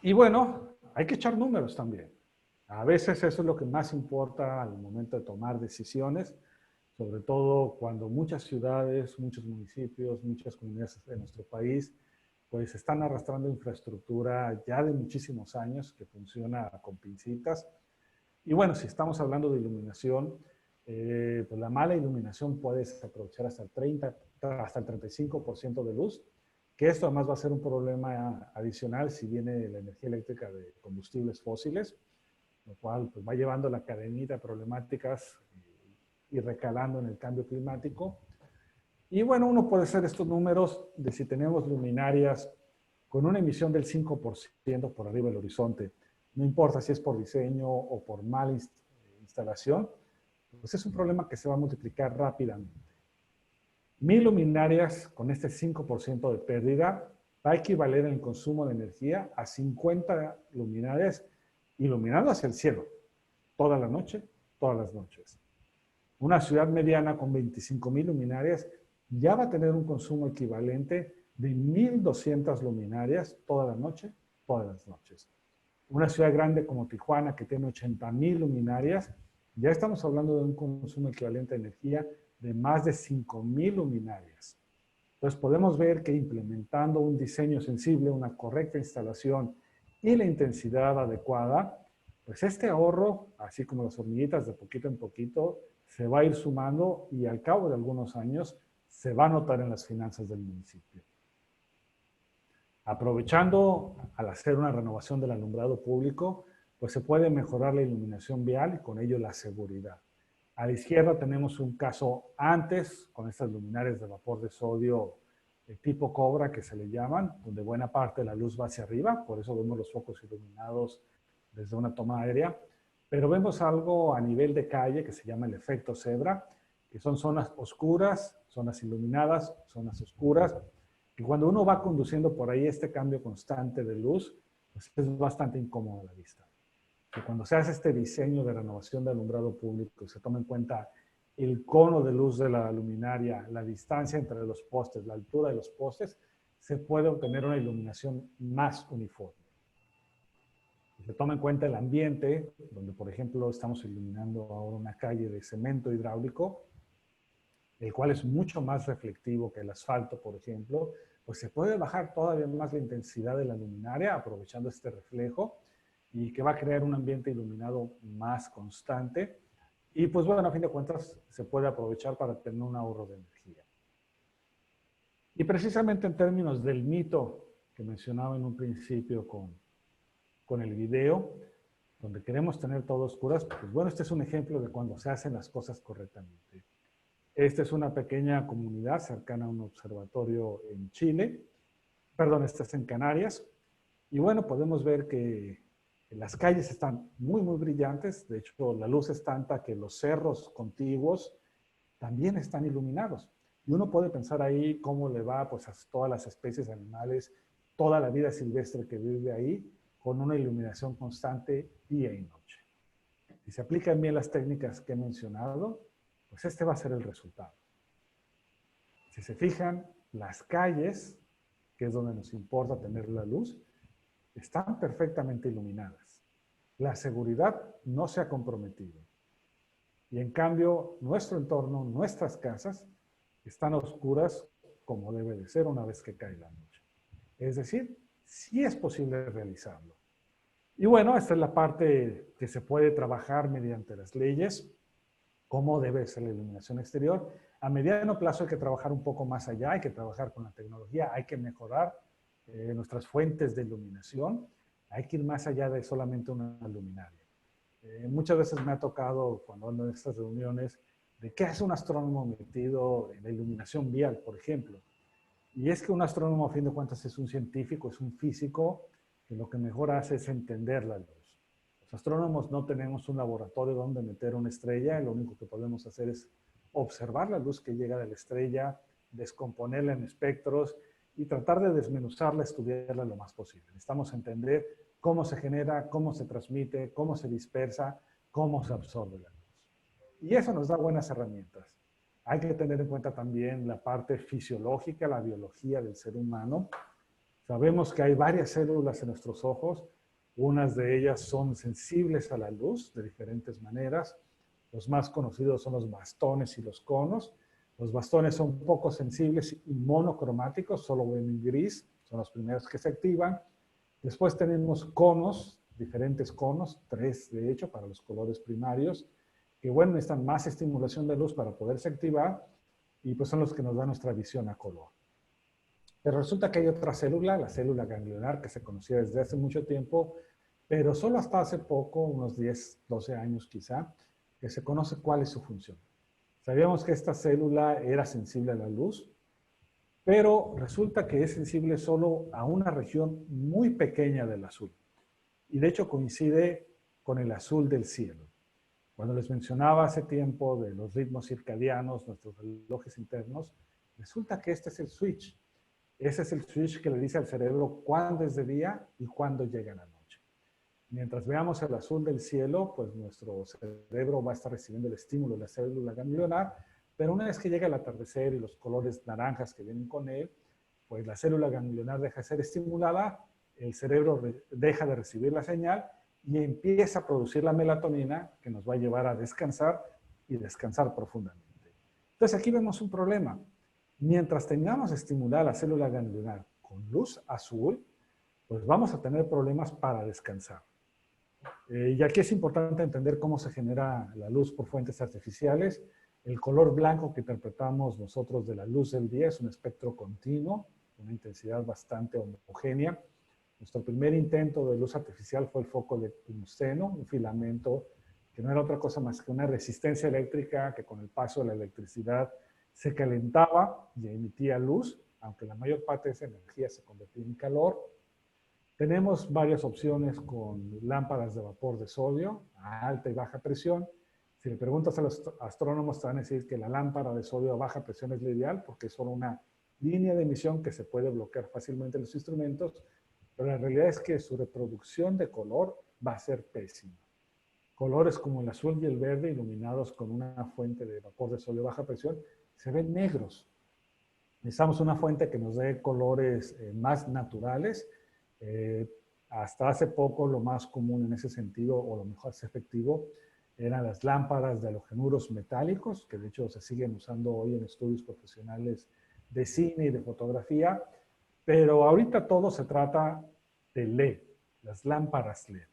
Y bueno, hay que echar números también. A veces eso es lo que más importa al momento de tomar decisiones, sobre todo cuando muchas ciudades, muchos municipios, muchas comunidades de nuestro país, pues están arrastrando infraestructura ya de muchísimos años que funciona con pincitas. Y bueno, si estamos hablando de iluminación, pues la mala iluminación puede aprovechar hasta el 30, hasta el 35% de luz, que esto además va a ser un problema adicional si viene la energía eléctrica de combustibles fósiles, lo cual pues, va llevando la cadenita de problemáticas y recalando en el cambio climático. Y bueno, uno puede hacer estos números de si tenemos luminarias con una emisión del 5% por arriba del horizonte, no importa si es por diseño o por mala instalación, pues es un problema que se va a multiplicar rápidamente. 1000 luminarias con este 5% de pérdida va a equivaler en el consumo de energía a 50 luminarias iluminando hacia el cielo, toda la noche, todas las noches. Una ciudad mediana con 25,000 luminarias ya va a tener un consumo equivalente de 1,200 luminarias toda la noche, todas las noches. Una ciudad grande como Tijuana, que tiene 80,000 luminarias, ya estamos hablando de un consumo equivalente de energía de más de 5,000 luminarias. Entonces podemos ver que implementando un diseño sensible, una correcta instalación y la intensidad adecuada, pues este ahorro, así como las hormiguitas de poquito en poquito, se va a ir sumando y al cabo de algunos años se va a notar en las finanzas del municipio. Aprovechando al hacer una renovación del alumbrado público, pues se puede mejorar la iluminación vial y con ello la seguridad. A la izquierda tenemos un caso antes, con estas luminarias de vapor de sodio tipo Cobra que se le llaman, donde buena parte de la luz va hacia arriba, por eso vemos los focos iluminados desde una toma aérea. Pero vemos algo a nivel de calle que se llama el efecto cebra, que son zonas oscuras, zonas iluminadas, zonas oscuras. Y cuando uno va conduciendo por ahí este cambio constante de luz, pues es bastante incómodo a la vista. Que cuando se hace este diseño de renovación de alumbrado público, se toma en cuenta el cono de luz de la luminaria, la distancia entre los postes, la altura de los postes, se puede obtener una iluminación más uniforme. Se toma en cuenta el ambiente, donde por ejemplo estamos iluminando ahora una calle de cemento hidráulico, el cual es mucho más reflectivo que el asfalto, por ejemplo, pues se puede bajar todavía más la intensidad de la luminaria aprovechando este reflejo y que va a crear un ambiente iluminado más constante. Y pues bueno, a fin de cuentas se puede aprovechar para tener un ahorro de energía. Y precisamente en términos del mito que mencionaba en un principio con el video, donde queremos tener todo oscuras, pues bueno, este es un ejemplo de cuando se hacen las cosas correctamente. Esta es una pequeña comunidad cercana a un observatorio en Chile, perdón, esta es en Canarias, y bueno, podemos ver que las calles están muy, muy brillantes, de hecho la luz es tanta que los cerros contiguos también están iluminados. Y uno puede pensar ahí cómo le va pues, a todas las especies animales, toda la vida silvestre que vive ahí, con una iluminación constante día y noche. Si se aplican bien las técnicas que he mencionado, pues este va a ser el resultado. Si se fijan, las calles, que es donde nos importa tener la luz, están perfectamente iluminadas. La seguridad no se ha comprometido. Y en cambio, nuestro entorno, nuestras casas, están oscuras como debe de ser una vez que cae la noche. Es decir, sí es posible realizarlo. Y bueno, esta es la parte que se puede trabajar mediante las leyes, cómo debe ser la iluminación exterior. A mediano plazo hay que trabajar un poco más allá, hay que trabajar con la tecnología, hay que mejorar nuestras fuentes de iluminación, hay que ir más allá de solamente una luminaria. Muchas veces me ha tocado, cuando ando en estas reuniones, de qué hace un astrónomo metido en la iluminación vial, por ejemplo. Y es que un astrónomo, a fin de cuentas, es un científico, es un físico, que lo que mejor hace es entender la luz. Los astrónomos no tenemos un laboratorio donde meter una estrella, lo único que podemos hacer es observar la luz que llega de la estrella, descomponerla en espectros y tratar de desmenuzarla, estudiarla lo más posible. Necesitamos entender cómo se genera, cómo se transmite, cómo se dispersa, cómo se absorbe la luz. Y eso nos da buenas herramientas. Hay que tener en cuenta también la parte fisiológica, la biología del ser humano. Sabemos que hay varias células en nuestros ojos. Unas de ellas son sensibles a la luz de diferentes maneras. Los más conocidos son los bastones y los conos. Los bastones son poco sensibles y monocromáticos, solo ven en gris, son los primeros que se activan. Después tenemos conos, diferentes conos, 3 de hecho, para los colores primarios, que bueno, necesitan más estimulación de luz para poderse activar y pues son los que nos dan nuestra visión a color. Pero resulta que hay otra célula, la célula ganglionar, que se conocía desde hace mucho tiempo, pero solo hasta hace poco, unos 10, 12 años quizá, que se conoce cuál es su función. Sabíamos que esta célula era sensible a la luz, pero resulta que es sensible solo a una región muy pequeña del azul. Y de hecho coincide con el azul del cielo. Cuando les mencionaba hace tiempo de los ritmos circadianos, nuestros relojes internos, resulta que este es el switch. Ese es el switch que le dice al cerebro cuándo es de día y cuándo llega la noche. Mientras veamos el azul del cielo, pues nuestro cerebro va a estar recibiendo el estímulo de la célula ganglionar, pero una vez que llega el atardecer y los colores naranjas que vienen con él, pues la célula ganglionar deja de ser estimulada, el cerebro deja de recibir la señal y empieza a producir la melatonina que nos va a llevar a descansar y descansar profundamente. Entonces aquí vemos un problema. Mientras tengamos estimulada la célula ganglionar con luz azul, pues vamos a tener problemas para descansar. Y aquí es importante entender cómo se genera la luz por fuentes artificiales. El color blanco que interpretamos nosotros de la luz del día es un espectro continuo, una intensidad bastante homogénea. Nuestro primer intento de luz artificial fue el foco de tungsteno, un filamento que no era otra cosa más que una resistencia eléctrica que con el paso de la electricidad se calentaba y emitía luz, aunque la mayor parte de esa energía se convertía en calor. Tenemos varias opciones con lámparas de vapor de sodio a alta y baja presión. Si le preguntas a los astrónomos, te van a decir que la lámpara de sodio a baja presión es la ideal porque es solo una línea de emisión que se puede bloquear fácilmente en los instrumentos, pero la realidad es que su reproducción de color va a ser pésima. Colores como el azul y el verde, iluminados con una fuente de vapor de sodio a baja presión, se ven negros. Necesitamos una fuente que nos dé colores más naturales. Hasta hace poco lo más común en ese sentido, o lo mejor efectivo, eran las lámparas de halogenuros metálicos, que de hecho se siguen usando hoy en estudios profesionales de cine y de fotografía, pero ahorita todo se trata de LED, las lámparas LED.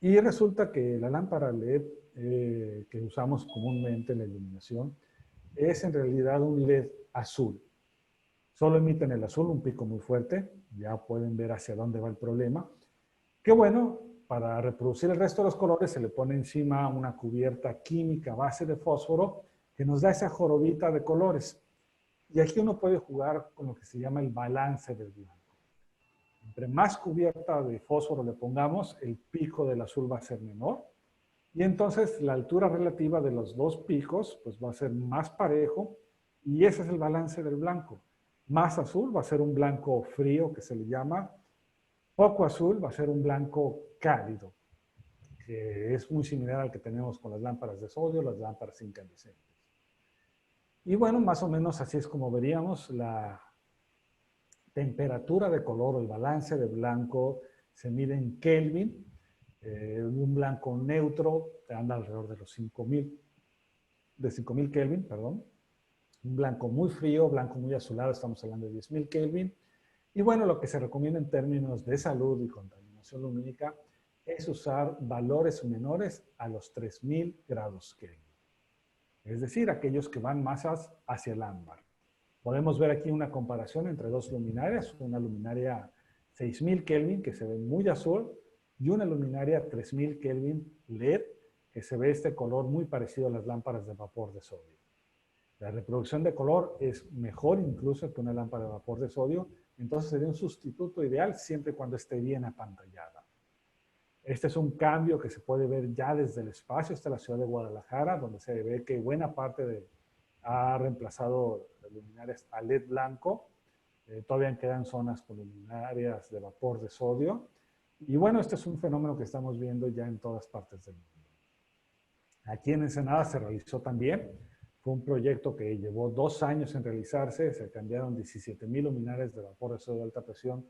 Y resulta que la lámpara LED que usamos comúnmente en la iluminación es en realidad un LED azul. Solo emiten el azul, un pico muy fuerte. Ya pueden ver hacia dónde va el problema. Qué bueno, para reproducir el resto de los colores se le pone encima una cubierta química a base de fósforo que nos da esa jorobita de colores. Y aquí uno puede jugar con lo que se llama el balance del blanco. Entre más cubierta de fósforo le pongamos, el pico del azul va a ser menor. Y entonces la altura relativa de los dos picos pues va a ser más parejo y ese es el balance del blanco. Más azul va a ser un blanco frío que se le llama, poco azul va a ser un blanco cálido, que es muy similar al que tenemos con las lámparas de sodio, las lámparas incandescentes. Y bueno, más o menos así es como veríamos la temperatura de color, el balance de blanco se mide en Kelvin. Un blanco neutro anda alrededor de los 5.000 Kelvin, perdón. Un blanco muy frío, blanco muy azulado, estamos hablando de 10.000 Kelvin. Y bueno, lo que se recomienda en términos de salud y contaminación lumínica es usar valores menores a los 3.000 grados Kelvin. Es decir, aquellos que van más hacia el ámbar. Podemos ver aquí una comparación entre dos luminarias, una luminaria 6.000 Kelvin que se ve muy azul y una luminaria 3.000 Kelvin LED que se ve este color muy parecido a las lámparas de vapor de sodio. La reproducción de color es mejor incluso que una lámpara de vapor de sodio, entonces sería un sustituto ideal siempre y cuando esté bien apantallada. Este es un cambio que se puede ver ya desde el espacio. Esta es la ciudad de Guadalajara, donde se ve que buena parte ha reemplazado las luminarias a LED blanco. Todavía quedan zonas con luminarias de vapor de sodio. Y bueno, este es un fenómeno que estamos viendo ya en todas partes del mundo. Aquí en Ensenada se realizó también. Fue un proyecto que llevó 2 años en realizarse. Se cambiaron 17,000 luminarias de vapor de sodio de alta presión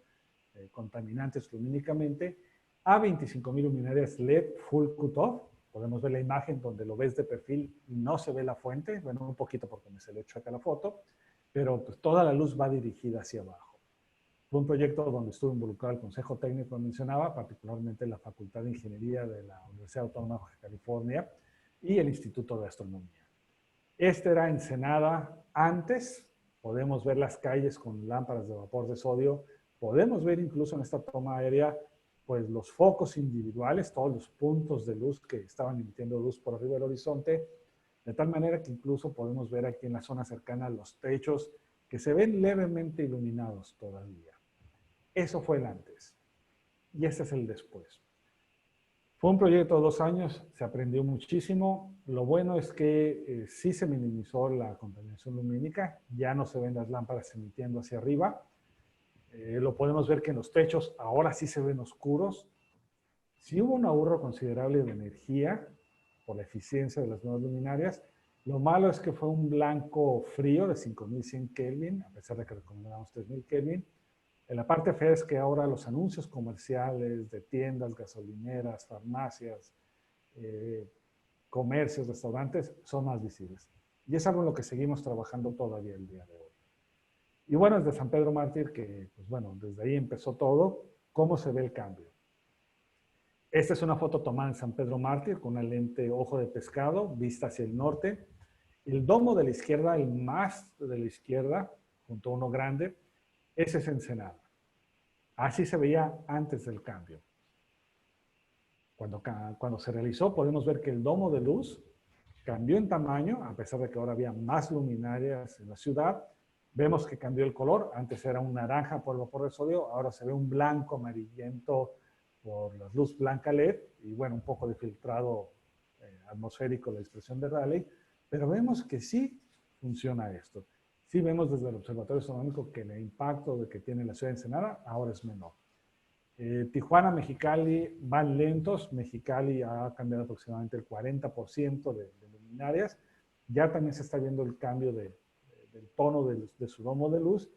contaminantes lumínicamente a 25,000 luminarias LED full cut-off. Podemos ver la imagen donde lo ves de perfil y no se ve la fuente. Bueno, un poquito porque me se le echo acá la foto, pero pues toda la luz va dirigida hacia abajo. Fue un proyecto donde estuvo involucrado el Consejo Técnico que mencionaba, particularmente la Facultad de Ingeniería de la Universidad Autónoma de Baja California y el Instituto de Astronomía. Este era Ensenada antes. Podemos ver las calles con lámparas de vapor de sodio. Podemos ver incluso en esta toma aérea pues los focos individuales, todos los puntos de luz que estaban emitiendo luz por arriba del horizonte, de tal manera que incluso podemos ver aquí en la zona cercana los techos que se ven levemente iluminados todavía. Eso fue el antes. Y este es el después. Fue un proyecto de 2 años, se aprendió muchísimo. Lo bueno es que sí se minimizó la contaminación lumínica, ya no se ven las lámparas emitiendo hacia arriba. Lo podemos ver que en los techos ahora sí se ven oscuros. Sí hubo un ahorro considerable de energía por la eficiencia de las nuevas luminarias. Lo malo es que fue un blanco frío de 5100 Kelvin, a pesar de que recomendamos 3000 Kelvin. La parte fea es que ahora los anuncios comerciales de tiendas, gasolineras, farmacias, comercios, restaurantes son más visibles. Y es algo en lo que seguimos trabajando todavía el día de hoy. Y bueno, desde San Pedro Mártir, que pues bueno, desde ahí empezó todo, ¿cómo se ve el cambio? Esta es una foto tomada en San Pedro Mártir con una lente ojo de pescado, vista hacia el norte. El domo de la izquierda, el más de la izquierda, junto a uno grande, ese es Ensenada. Así se veía antes del cambio. Cuando se realizó, podemos ver que el domo de luz cambió en tamaño, a pesar de que ahora había más luminarias en la ciudad. Vemos que cambió el color. Antes era un naranja por el vapor de sodio, ahora se ve un blanco amarillento por la luz blanca LED y bueno, un poco de filtrado atmosférico, la dispersión de Rayleigh. Pero vemos que sí funciona esto. Sí vemos desde el Observatorio Astronómico que el impacto de que tiene la ciudad de Ensenada ahora es menor. Tijuana, Mexicali van lentos. Mexicali ha cambiado aproximadamente el 40% de luminarias. Ya también se está viendo el cambio del tono de su domo de luz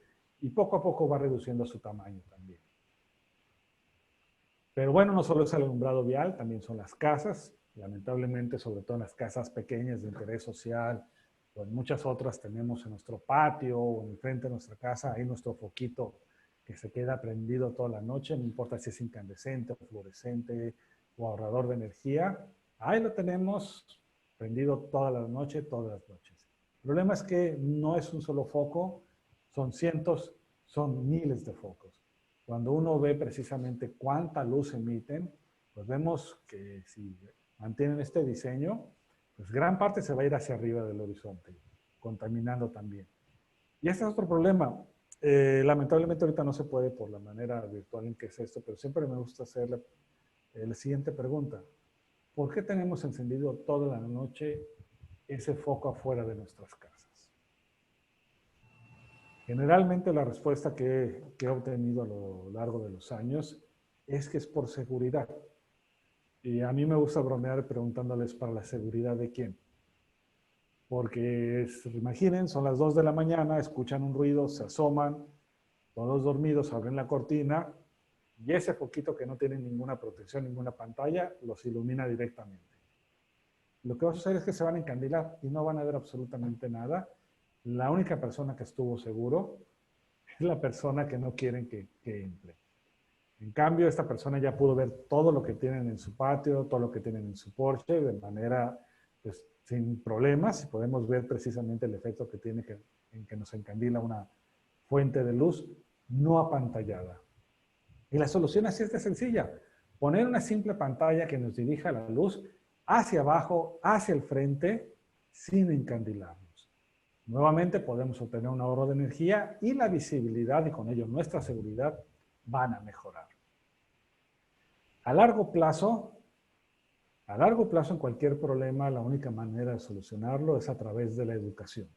y poco a poco va reduciendo su tamaño también. Pero bueno, no solo es el alumbrado vial, también son las casas. Lamentablemente, sobre todo en las casas pequeñas de interés social, o en muchas otras tenemos en nuestro patio o en el frente de nuestra casa, ahí nuestro foquito que se queda prendido toda la noche, no importa si es incandescente o fluorescente o ahorrador de energía, ahí lo tenemos prendido toda la noche, todas las noches. El problema es que no es un solo foco, son cientos, son miles de focos. Cuando uno ve precisamente cuánta luz emiten, pues vemos que si mantienen este diseño, pues gran parte se va a ir hacia arriba del horizonte, contaminando también. Y este es otro problema. Lamentablemente ahorita no se puede por la manera virtual en que es esto, pero siempre me gusta hacer la siguiente pregunta. ¿Por qué tenemos encendido toda la noche ese foco afuera de nuestras casas? Generalmente la respuesta que he obtenido a lo largo de los años es que es por seguridad. Y a mí me gusta bromear preguntándoles para la seguridad de quién. Porque imaginen, son las 2 de la mañana, escuchan un ruido, se asoman, todos dormidos, abren la cortina y ese foquito que no tiene ninguna protección, ninguna pantalla, los ilumina directamente. Lo que va a suceder es que se van a encandilar y no van a ver absolutamente nada. La única persona que estuvo seguro es la persona que no quieren que entre. En cambio, esta persona ya pudo ver todo lo que tienen en su patio, todo lo que tienen en su porche, de manera pues, sin problemas, y podemos ver precisamente el efecto que tiene en que nos encandila una fuente de luz no apantallada. Y la solución así es de sencilla. Poner una simple pantalla que nos dirija la luz hacia abajo, hacia el frente, sin encandilarnos. Nuevamente podemos obtener un ahorro de energía y la visibilidad y con ello nuestra seguridad van a mejorar. A largo plazo en cualquier problema, la única manera de solucionarlo es a través de la educación,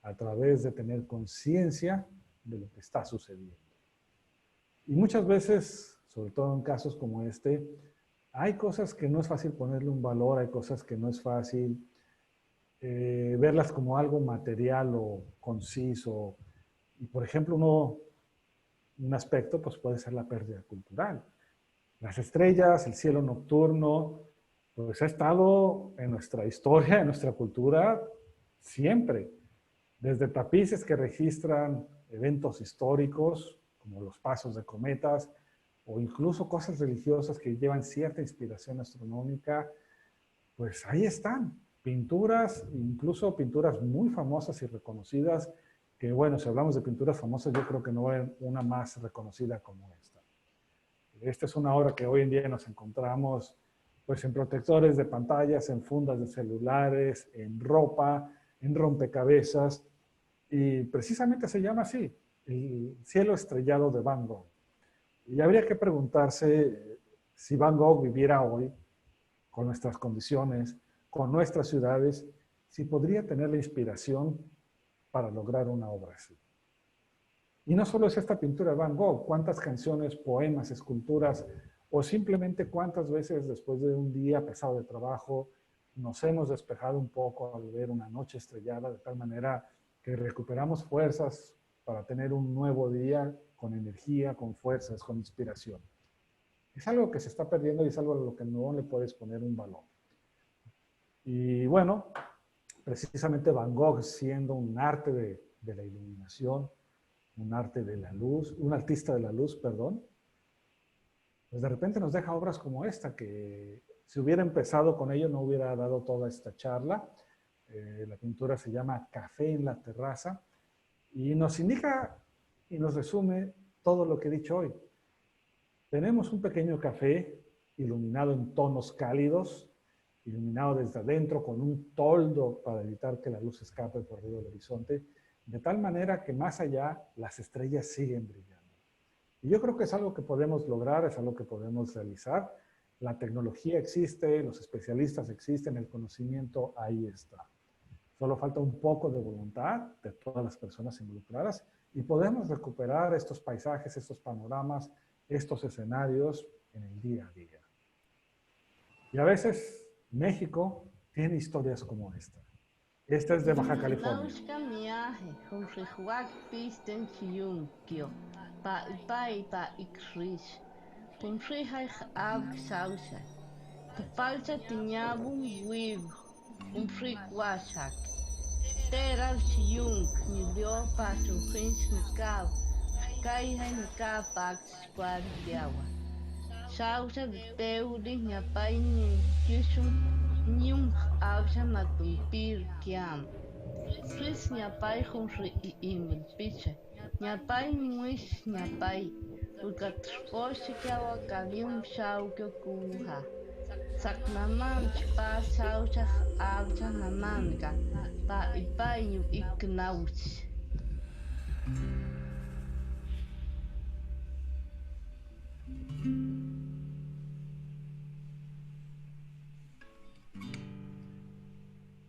a través de tener conciencia de lo que está sucediendo. Y muchas veces sobre todo en casos como este, hay cosas que no es fácil ponerle un valor, hay cosas que no es fácil verlas como algo material o conciso. Y por ejemplo, un aspecto pues puede ser la pérdida cultural. Las estrellas, el cielo nocturno, pues ha estado en nuestra historia, en nuestra cultura, siempre. Desde tapices que registran eventos históricos, como los pasos de cometas, o incluso cosas religiosas que llevan cierta inspiración astronómica, pues ahí están. Pinturas, incluso pinturas muy famosas y reconocidas, que bueno, si hablamos de pinturas famosas, yo creo que no hay una más reconocida como esta. Esta es una obra que hoy en día nos encontramos pues en protectores de pantallas, en fundas de celulares, en ropa, en rompecabezas, y precisamente se llama así, el cielo estrellado de Van Gogh. Y habría que preguntarse si Van Gogh viviera hoy, con nuestras condiciones, con nuestras ciudades, si podría tener la inspiración para lograr una obra así. Y no solo es esta pintura de Van Gogh, cuántas canciones, poemas, esculturas, o simplemente cuántas veces después de un día pesado de trabajo nos hemos despejado un poco al ver una noche estrellada, de tal manera que recuperamos fuerzas para tener un nuevo día con energía, con fuerzas, con inspiración. Es algo que se está perdiendo y es algo a lo que no le puedes poner un valor. Y bueno, precisamente Van Gogh siendo un arte de la iluminación, un arte de la luz, un artista de la luz, perdón, pues de repente nos deja obras como esta, que si hubiera empezado con ello no hubiera dado toda esta charla. La pintura se llama Café en la terraza y nos indica y nos resume todo lo que he dicho hoy. Tenemos un pequeño café iluminado en tonos cálidos, iluminado desde adentro con un toldo para evitar que la luz escape por arriba del horizonte, de tal manera que más allá las estrellas siguen brillando. Y yo creo que es algo que podemos lograr, es algo que podemos realizar. La tecnología existe, los especialistas existen, el conocimiento ahí está. Solo falta un poco de voluntad de todas las personas involucradas y podemos recuperar estos paisajes, estos panoramas, estos escenarios en el día a día. Y a veces México tiene historias como esta. Esta es de Baja California. Teral Yung, Nilio Pasun Prince Nikau, Kai Hanika Pax Squadiawa. Sausa Teudi Nyapain Yusum Nyum Ausa Matumpir Kiam. Chris Nyapai Humri Imel Piche. Nyapai Muis Nyapai. Ulkatrposikawa Kalium Shaukyo Kuha. Saknaman Spa Sausa Ausa Namanka. Pa ipaño iknauch.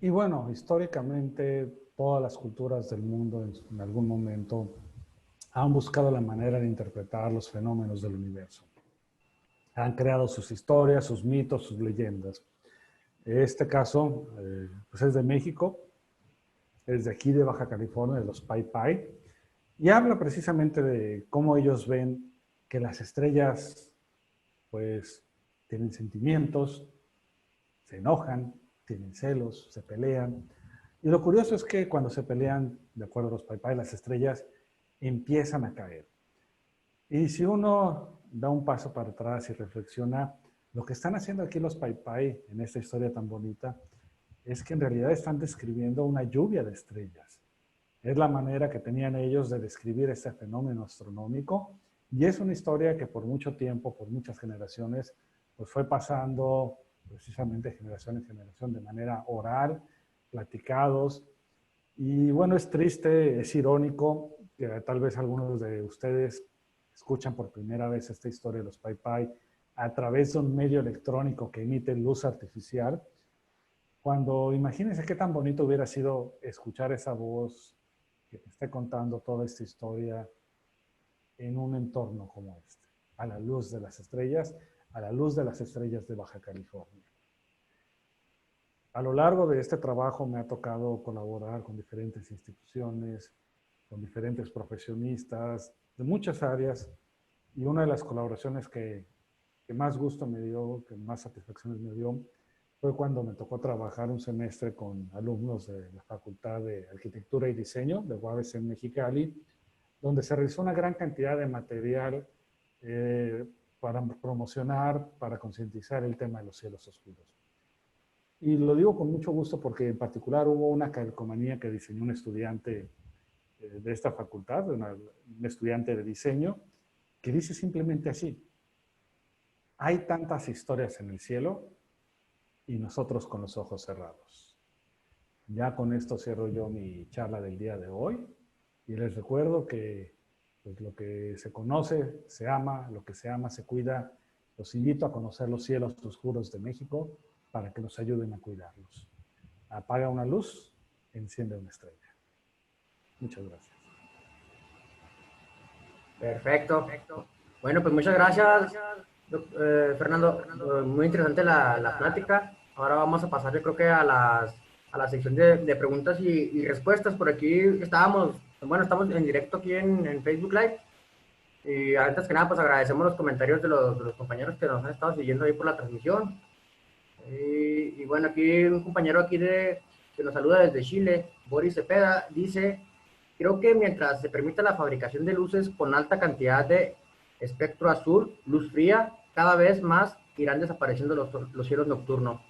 Y bueno, históricamente todas las culturas del mundo en algún momento han buscado la manera de interpretar los fenómenos del universo. Han creado sus historias, sus mitos, sus leyendas. Este caso pues es de México, es de aquí de Baja California, de los Pai Pai, y habla precisamente de cómo ellos ven que las estrellas pues tienen sentimientos, se enojan, tienen celos, se pelean. Y lo curioso es que cuando se pelean, de acuerdo a los Pai Pai, las estrellas empiezan a caer. Y si uno da un paso para atrás y reflexiona, lo que están haciendo aquí los Pai Pai en esta historia tan bonita es que en realidad están describiendo una lluvia de estrellas. Es la manera que tenían ellos de describir este fenómeno astronómico y es una historia que por mucho tiempo, por muchas generaciones, pues fue pasando precisamente de generación en generación de manera oral, platicados. Y bueno, es triste, es irónico que tal vez algunos de ustedes escuchan por primera vez esta historia de los Pai Pai a través de un medio electrónico que emite luz artificial, cuando imagínense qué tan bonito hubiera sido escuchar esa voz que te esté contando toda esta historia en un entorno como este. a la luz de las estrellas, a la luz de las estrellas de Baja California. A lo largo de este trabajo me ha tocado colaborar con diferentes instituciones, con diferentes profesionistas de muchas áreas, y una de las colaboraciones que más gusto me dio, que más satisfacciones me dio, fue cuando me tocó trabajar un semestre con alumnos de la Facultad de Arquitectura y Diseño de UABC en Mexicali, donde se realizó una gran cantidad de material para promocionar, para concientizar el tema de los cielos oscuros. Y lo digo con mucho gusto porque en particular hubo una calcomanía que diseñó un estudiante de esta facultad, un estudiante de diseño, que dice simplemente así: hay tantas historias en el cielo y nosotros con los ojos cerrados. Ya con esto cierro yo mi charla del día de hoy y les recuerdo que pues, lo que se conoce se ama, lo que se ama se cuida. Los invito a conocer los cielos oscuros de México para que nos ayuden a cuidarlos. Apaga una luz, enciende una estrella. Muchas gracias. Perfecto. Bueno, pues muchas gracias, Fernando. Muy interesante la plática. Ahora vamos a pasar, yo creo que a la sección de preguntas y respuestas. Por aquí estamos en directo aquí en Facebook Live. Y antes que nada, pues agradecemos los comentarios de los compañeros que nos han estado siguiendo ahí por la transmisión. Y bueno, aquí un compañero aquí que nos saluda desde Chile, Boris Cepeda, dice: creo que mientras se permita la fabricación de luces con alta cantidad de espectro azul, luz fría, cada vez más irán desapareciendo los cielos nocturnos.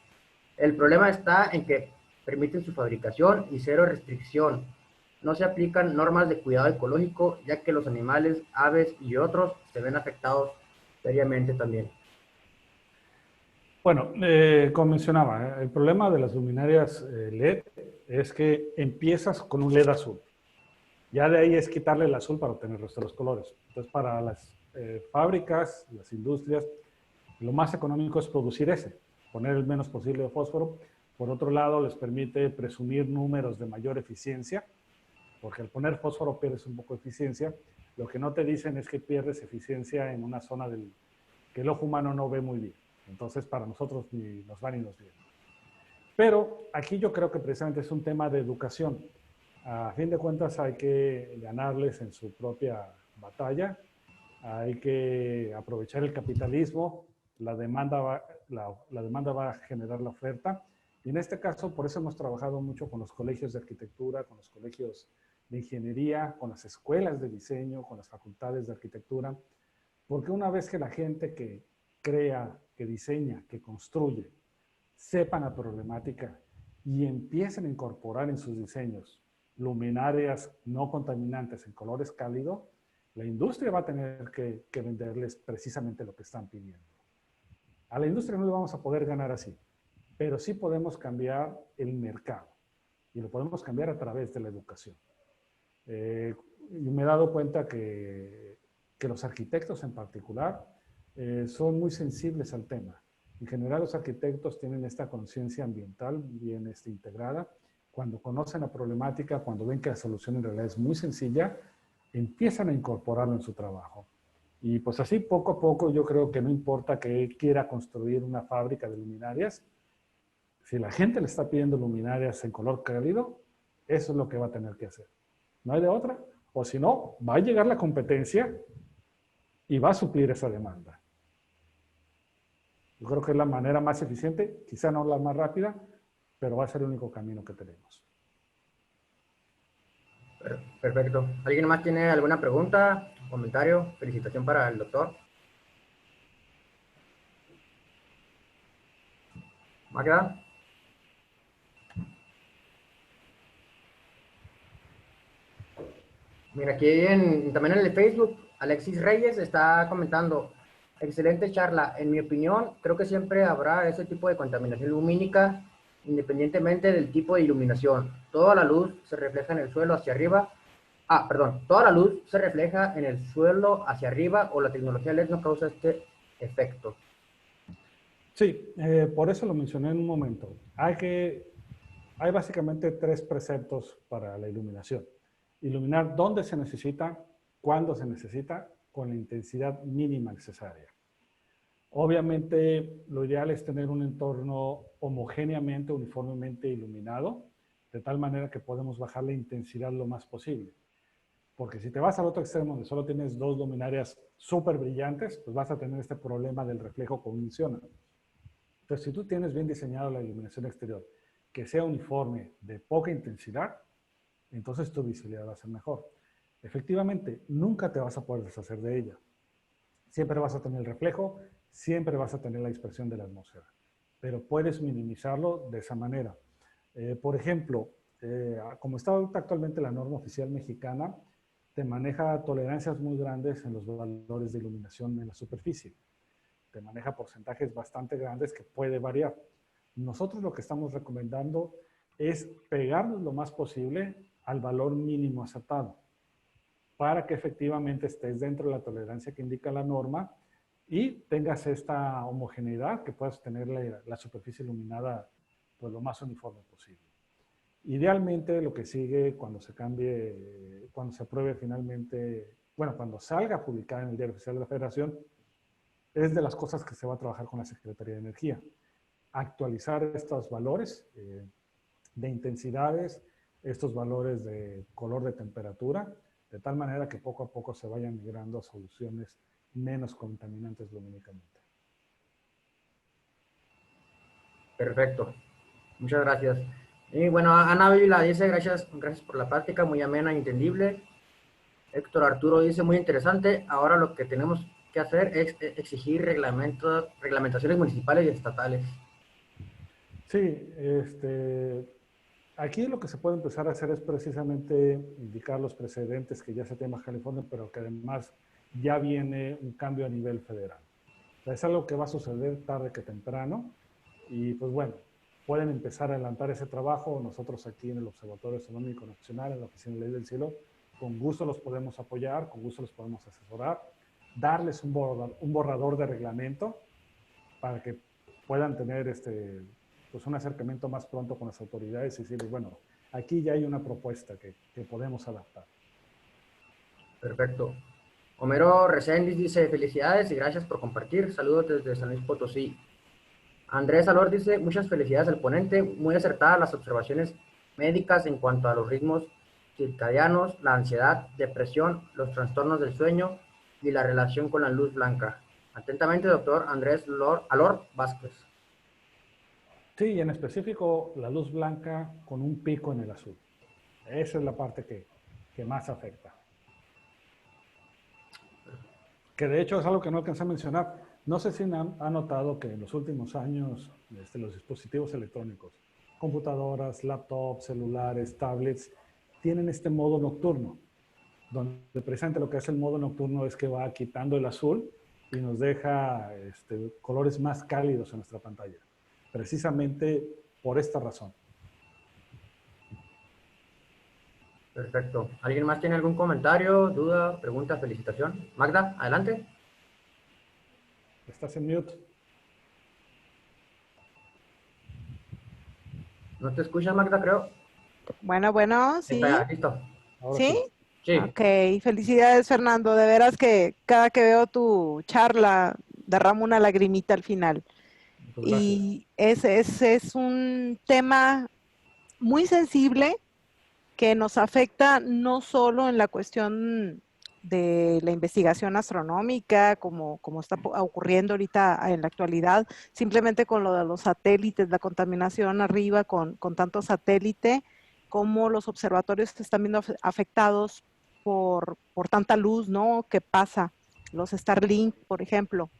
El problema está en que permiten su fabricación y cero restricción. No se aplican normas de cuidado ecológico, ya que los animales, aves y otros se ven afectados seriamente también. Bueno, como mencionaba, el problema de las luminarias LED es que empiezas con un LED azul. Ya de ahí es quitarle el azul para obtener el resto de los colores. Entonces, para las fábricas, las industrias, lo más económico es producir ese, poner el menos posible de fósforo. Por otro lado, les permite presumir números de mayor eficiencia, porque al poner fósforo pierdes un poco de eficiencia. Lo que no te dicen es que pierdes eficiencia en una zona que el ojo humano no ve muy bien. Entonces, para nosotros ni nos va ni nos viene. Pero aquí yo creo que precisamente es un tema de educación. A fin de cuentas hay que ganarles en su propia batalla, hay que aprovechar el capitalismo, la demanda va a generar la oferta, y en este caso por eso hemos trabajado mucho con los colegios de arquitectura, con los colegios de ingeniería, con las escuelas de diseño, con las facultades de arquitectura, porque una vez que la gente que crea, que diseña, que construye, sepan la problemática y empiecen a incorporar en sus diseños luminarias no contaminantes en colores cálidos, la industria va a tener que venderles precisamente lo que están pidiendo. A la industria no le vamos a poder ganar así, pero sí podemos cambiar el mercado y lo podemos cambiar a través de la educación. Y me he dado cuenta que los arquitectos en particular son muy sensibles al tema. En general, los arquitectos tienen esta conciencia ambiental bien integrada. Cuando conocen la problemática, cuando ven que la solución en realidad es muy sencilla, empiezan a incorporarlo en su trabajo. Y pues así, poco a poco, yo creo que no importa que él quiera construir una fábrica de luminarias, si la gente le está pidiendo luminarias en color cálido, eso es lo que va a tener que hacer. No hay de otra. O si no, va a llegar la competencia y va a suplir esa demanda. Yo creo que es la manera más eficiente, quizá no la más rápida, pero va a ser el único camino que tenemos. Perfecto. ¿Alguien más tiene alguna pregunta, comentario, felicitación para el doctor? ¿Magda? Mira, aquí también en el Facebook, Alexis Reyes está comentando: excelente charla. En mi opinión, creo que siempre habrá ese tipo de contaminación lumínica, independientemente del tipo de iluminación. Toda la luz se refleja en el suelo hacia arriba. Toda la luz se refleja en el suelo hacia arriba, o la tecnología LED no causa este efecto. Sí, por eso lo mencioné en un momento. Hay básicamente 3 preceptos para la iluminación. Iluminar dónde se necesita, cuándo se necesita, con la intensidad mínima necesaria. Obviamente, lo ideal es tener un entorno homogéneamente, uniformemente iluminado, de tal manera que podemos bajar la intensidad lo más posible. Porque si te vas al otro extremo, donde solo tienes 2 luminarias súper brillantes, pues vas a tener este problema del reflejo como menciona. Entonces, si tú tienes bien diseñado la iluminación exterior, que sea uniforme, de poca intensidad, entonces tu visibilidad va a ser mejor. Efectivamente, nunca te vas a poder deshacer de ella. Siempre vas a tener el reflejo, siempre vas a tener la dispersión de la atmósfera, pero puedes minimizarlo de esa manera. Por ejemplo, como está actualmente la norma oficial mexicana, te maneja tolerancias muy grandes en los valores de iluminación en la superficie. Te maneja porcentajes bastante grandes que puede variar. Nosotros lo que estamos recomendando es pegarnos lo más posible al valor mínimo aceptado para que efectivamente estés dentro de la tolerancia que indica la norma y tengas esta homogeneidad, que puedas tener la superficie iluminada pues, lo más uniforme posible. Idealmente lo que sigue cuando se cambie, cuando se apruebe finalmente, bueno, cuando salga publicada en el Diario Oficial de la Federación, es de las cosas que se va a trabajar con la Secretaría de Energía. Actualizar estos valores de intensidades, estos valores de color de temperatura, de tal manera que poco a poco se vayan migrando a soluciones menos contaminantes lumínicamente. Perfecto. Muchas gracias. Y bueno, Ana Vila dice, gracias por la práctica, muy amena e entendible. Héctor Arturo dice, muy interesante. Ahora lo que tenemos que hacer es exigir reglamentaciones municipales y estatales. Sí, aquí lo que se puede empezar a hacer es precisamente indicar los precedentes que ya se tiene en Baja California, pero que además ya viene un cambio a nivel federal. O sea, es algo que va a suceder tarde que temprano y pues bueno, pueden empezar a adelantar ese trabajo. Nosotros aquí en el Observatorio Astronómico Nacional, en la Oficina de Ley del Cielo, con gusto los podemos apoyar, con gusto los podemos asesorar, darles un borrador de reglamento para que puedan tener pues un acercamiento más pronto con las autoridades y decirles, bueno, aquí ya hay una propuesta que podemos adaptar. Perfecto. Homero Reséndiz dice, felicidades y gracias por compartir. Saludos desde San Luis Potosí. Andrés Alor dice, muchas felicidades al ponente, muy acertadas las observaciones médicas en cuanto a los ritmos circadianos, la ansiedad, depresión, los trastornos del sueño y la relación con la luz blanca. Atentamente, doctor Andrés Alor Vázquez. Sí, y en específico la luz blanca con un pico en el azul. Esa es la parte que más afecta. Que de hecho es algo que no alcancé a mencionar. No sé si han notado que en los últimos años los dispositivos electrónicos, computadoras, laptops, celulares, tablets, tienen este modo nocturno, donde precisamente lo que hace el modo nocturno es que va quitando el azul y nos deja colores más cálidos en nuestra pantalla. Precisamente por esta razón. Perfecto. ¿Alguien más tiene algún comentario, duda, pregunta, felicitación? Magda, adelante. Estás en mute. ¿No te escuchas, Magda, creo? Bueno, sí. Está, listo. Ahora ¿Sí? Sí. Ok, felicidades, Fernando. De veras que cada que veo tu charla derramo una lagrimita al final. Pues Y es un tema muy sensible que nos afecta no solo en la cuestión de la investigación astronómica, como está ocurriendo ahorita en la actualidad, simplemente con lo de los satélites, la contaminación arriba con tanto satélite, como los observatorios se están viendo afectados por tanta luz, ¿no? Que pasa, los Starlink, por ejemplo.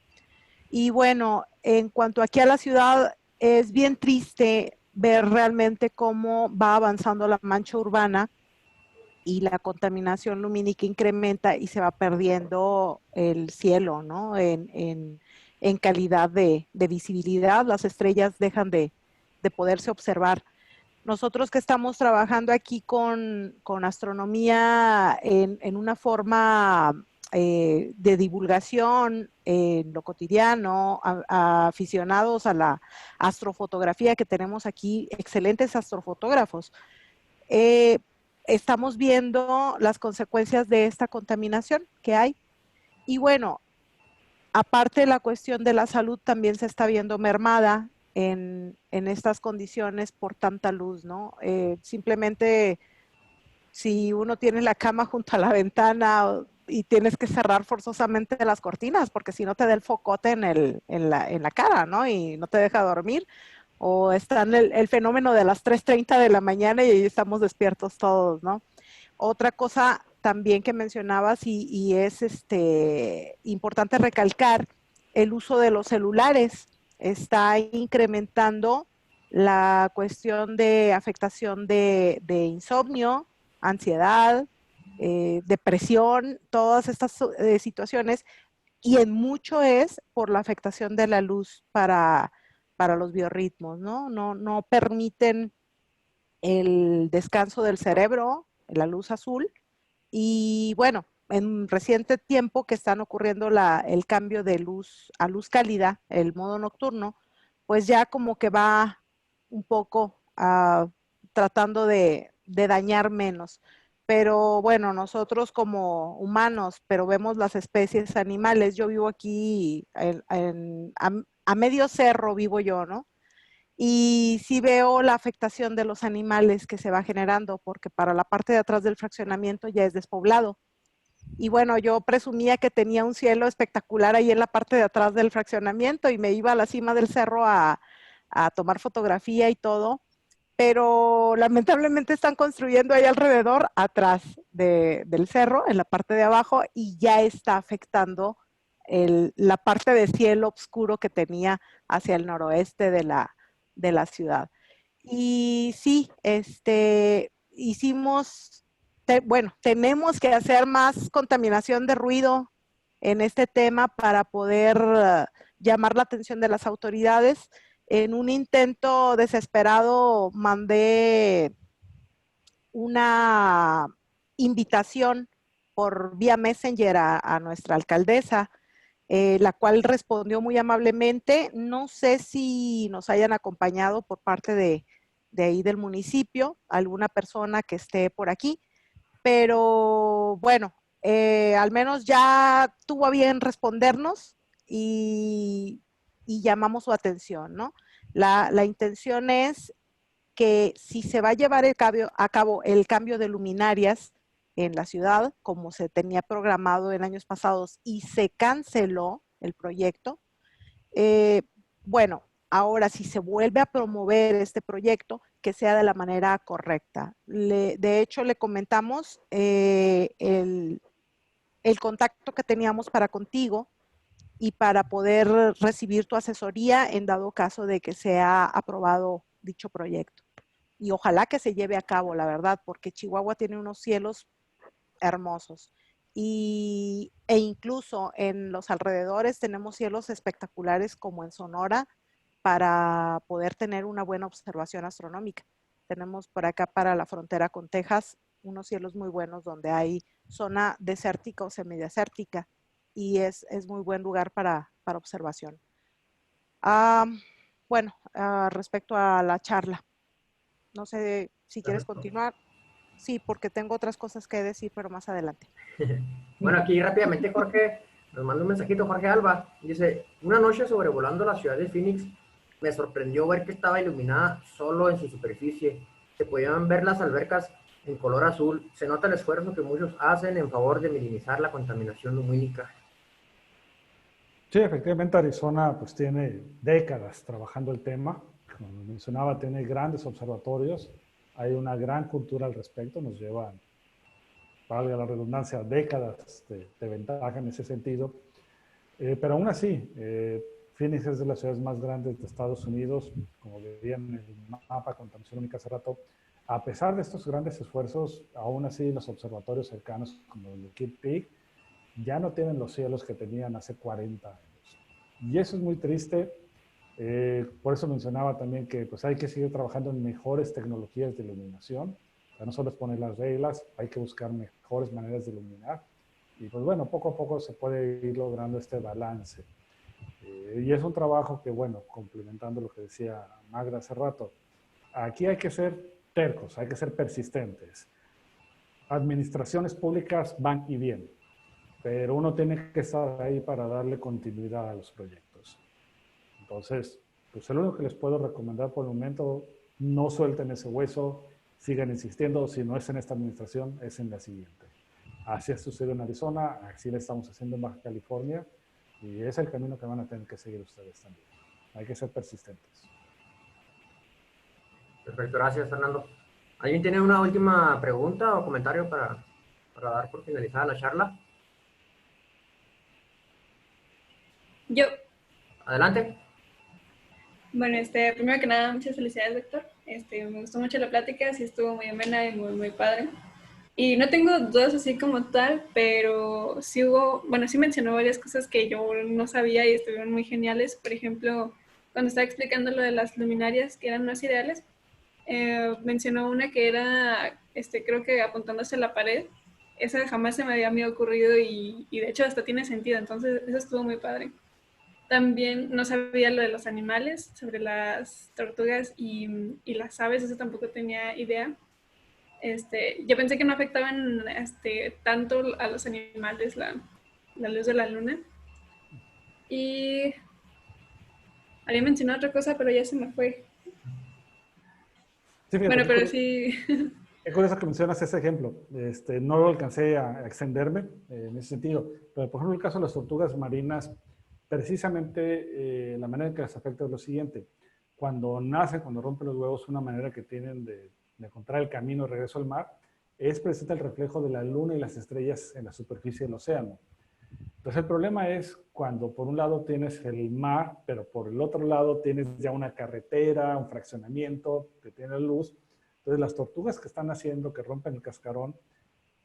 Y bueno, en cuanto aquí a la ciudad, es bien triste ver realmente cómo va avanzando la mancha urbana y la contaminación lumínica incrementa y se va perdiendo el cielo, ¿no? En calidad de visibilidad, las estrellas dejan de poderse observar. Nosotros que estamos trabajando aquí con astronomía en una forma de divulgación en lo cotidiano, a aficionados a la astrofotografía, que tenemos aquí excelentes astrofotógrafos, estamos viendo las consecuencias de esta contaminación que hay Y bueno, aparte de la cuestión de la salud, también se está viendo mermada en estas condiciones por tanta luz, ¿no? Simplemente si uno tiene la cama junto a la ventana y tienes que cerrar forzosamente las cortinas, porque si no te da el focote en la cara, ¿no? Y no te deja dormir. O está el fenómeno de las 3:30 de la mañana y ahí estamos despiertos todos, ¿no? Otra cosa también que mencionabas y es importante recalcar, el uso de los celulares está incrementando la cuestión de afectación de insomnio, ansiedad, depresión, todas estas situaciones, y en mucho es por la afectación de la luz para los biorritmos, ¿no? No permiten el descanso del cerebro, la luz azul, y bueno, en reciente tiempo que están ocurriendo el cambio de luz a luz cálida, el modo nocturno, pues ya como que va un poco tratando de dañar menos. Pero bueno, nosotros como humanos, pero vemos las especies animales, yo vivo aquí a medio cerro vivo yo, ¿no? Y sí veo la afectación de los animales que se va generando, porque para la parte de atrás del fraccionamiento ya es despoblado. Y bueno, yo presumía que tenía un cielo espectacular ahí en la parte de atrás del fraccionamiento y me iba a la cima del cerro a tomar fotografía y todo, pero lamentablemente están construyendo ahí alrededor, atrás del cerro, en la parte de abajo, y ya está afectando la parte de cielo oscuro que tenía hacia el noroeste de la ciudad. Y sí, hicimos, bueno, tenemos que hacer más contaminación de ruido en este tema para poder llamar la atención de las autoridades. En un intento desesperado mandé una invitación por vía Messenger a nuestra alcaldesa, la cual respondió muy amablemente. No sé si nos hayan acompañado por parte de ahí del municipio, alguna persona que esté por aquí, pero bueno, al menos ya tuvo a bien respondernos y llamamos su atención, ¿no? La intención es que si se va a llevar a cabo el cambio de luminarias en la ciudad, como se tenía programado en años pasados y se canceló el proyecto, eh, bueno, ahora si se vuelve a promover este proyecto, que sea de la manera correcta. De hecho, le comentamos el contacto que teníamos para contigo y para poder recibir tu asesoría en dado caso de que sea aprobado dicho proyecto. Y ojalá que se lleve a cabo, la verdad, porque Chihuahua tiene unos cielos hermosos. E incluso en los alrededores tenemos cielos espectaculares como en Sonora para poder tener una buena observación astronómica. Tenemos por acá para la frontera con Texas unos cielos muy buenos donde hay zona desértica o semidesértica y es muy buen lugar para observación. Bueno, respecto a la charla, no sé si quieres Perfecto. continuar. Sí, porque tengo otras cosas que decir, pero más adelante. Bueno, aquí rápidamente Jorge nos manda un mensajito, Jorge Alba. Dice, una noche sobrevolando la ciudad de Phoenix, me sorprendió ver que estaba iluminada solo en su superficie. Se podían ver las albercas en color azul. Se nota el esfuerzo que muchos hacen en favor de minimizar la contaminación lumínica. Sí, efectivamente Arizona pues tiene décadas trabajando el tema. Como mencionaba, tiene grandes observatorios. Hay una gran cultura al respecto. Nos llevan, valga la redundancia, décadas de ventaja en ese sentido. Pero aún así, Phoenix es de las ciudades más grandes de Estados Unidos, como veían en el mapa Contaminación Lumínica hace rato. A pesar de estos grandes esfuerzos, aún así los observatorios cercanos, como el de Kitt Peak, ya no tienen los cielos que tenían hace 40 años. Y eso es muy triste. Por eso mencionaba también que pues, hay que seguir trabajando en mejores tecnologías de iluminación. O sea, no solo es poner las reglas, hay que buscar mejores maneras de iluminar. Y pues bueno, poco a poco se puede ir logrando este balance. Y es un trabajo que, bueno, complementando lo que decía Magda hace rato, aquí hay que ser tercos, hay que ser persistentes. Administraciones públicas van y vienen, pero uno tiene que estar ahí para darle continuidad a los proyectos. Entonces, pues lo único que les puedo recomendar por el momento, no suelten ese hueso, sigan insistiendo, si no es en esta administración, es en la siguiente. Así ha sucedido en Arizona, así lo estamos haciendo en Baja California, y es el camino que van a tener que seguir ustedes también. Hay que ser persistentes. Perfecto, gracias, Fernando. ¿Alguien tiene una última pregunta o comentario para dar por finalizada la charla? Yo. Adelante. Bueno, primero que nada, muchas felicidades, doctor. Me gustó mucho la plática, sí estuvo muy amena y muy padre. Y no tengo dudas así como tal, pero sí sí mencionó varias cosas que yo no sabía y estuvieron muy geniales. Por ejemplo, cuando estaba explicando lo de las luminarias que eran más ideales, mencionó una que era, creo que apuntándose a la pared. Esa jamás se me había ocurrido y de hecho hasta tiene sentido, entonces eso estuvo muy padre. También no sabía lo de los animales, sobre las tortugas y las aves, eso tampoco tenía idea. Yo pensé que no afectaban tanto a los animales la luz de la luna. Y había mencionado otra cosa, pero ya se me fue. Sí, fíjate, Bueno, pero sí. Es curioso que mencionas ese ejemplo. No lo alcancé a extenderme en ese sentido, pero por ejemplo el caso de las tortugas marinas, precisamente la manera en que las afecta es lo siguiente. Cuando nacen, cuando rompen los huevos, una manera que tienen de encontrar el camino de regreso al mar es precisamente el reflejo de la luna y las estrellas en la superficie del océano. Entonces el problema es cuando por un lado tienes el mar, pero por el otro lado tienes ya una carretera, un fraccionamiento que tiene luz. Entonces las tortugas que están haciendo, que rompen el cascarón,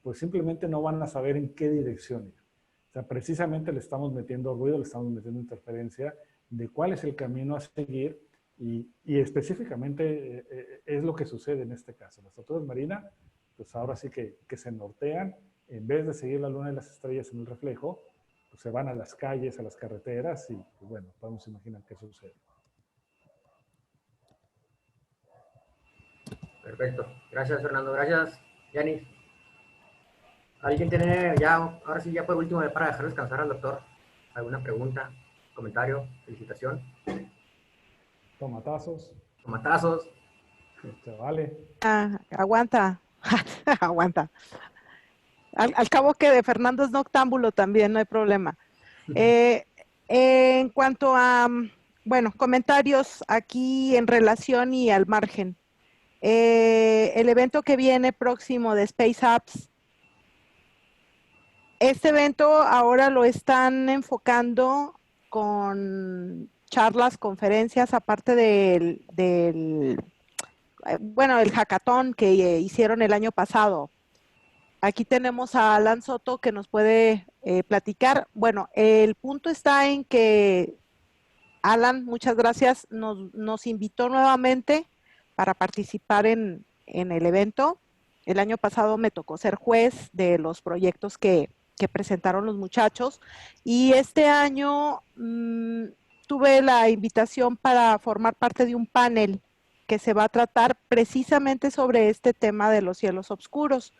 pues simplemente no van a saber en qué dirección ir. O sea, precisamente le estamos metiendo ruido, le estamos metiendo interferencia de cuál es el camino a seguir y específicamente es lo que sucede en este caso. Las tortugas marinas, pues ahora sí que se nortean, en vez de seguir la luna y las estrellas en el reflejo, pues se van a las calles, a las carreteras y bueno, podemos imaginar qué sucede. Perfecto. Gracias, Fernando. Gracias, Yanis. ¿Alguien tiene ahora sí, ya por último, para dejar descansar al doctor, alguna pregunta, comentario, felicitación? Tomatazos. Tomatazos. Vale. Aguanta. Aguanta. Al cabo que de Fernando es noctámbulo también, no hay problema. En cuanto a, bueno, comentarios aquí en relación y al margen. El evento que viene próximo de Space Apps, este evento ahora lo están enfocando con charlas, conferencias, aparte del el hackathon que hicieron el año pasado. Aquí tenemos a Alan Soto que nos puede platicar. Bueno, el punto está en que Alan, muchas gracias, nos invitó nuevamente para participar en el evento. El año pasado me tocó ser juez de los proyectos que presentaron los muchachos y este año tuve la invitación para formar parte de un panel que se va a tratar precisamente sobre este tema de los cielos oscuros.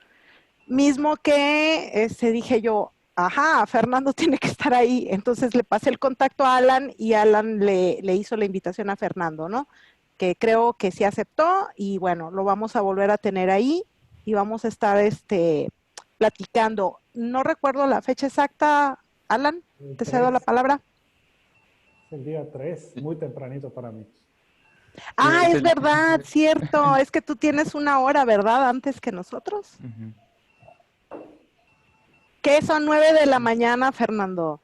Mismo que dije yo, ajá, Fernando tiene que estar ahí. Entonces le pasé el contacto a Alan y Alan le hizo la invitación a Fernando, ¿no? Que creo que sí aceptó y bueno, lo vamos a volver a tener ahí y vamos a estar platicando. No recuerdo la fecha exacta, Alan, te cedo la palabra. Es el día 3, muy tempranito para mí. Ah, es verdad, cierto. Es que tú tienes una hora, ¿verdad? Antes que nosotros. ¿Qué son 9 de la mañana, Fernando?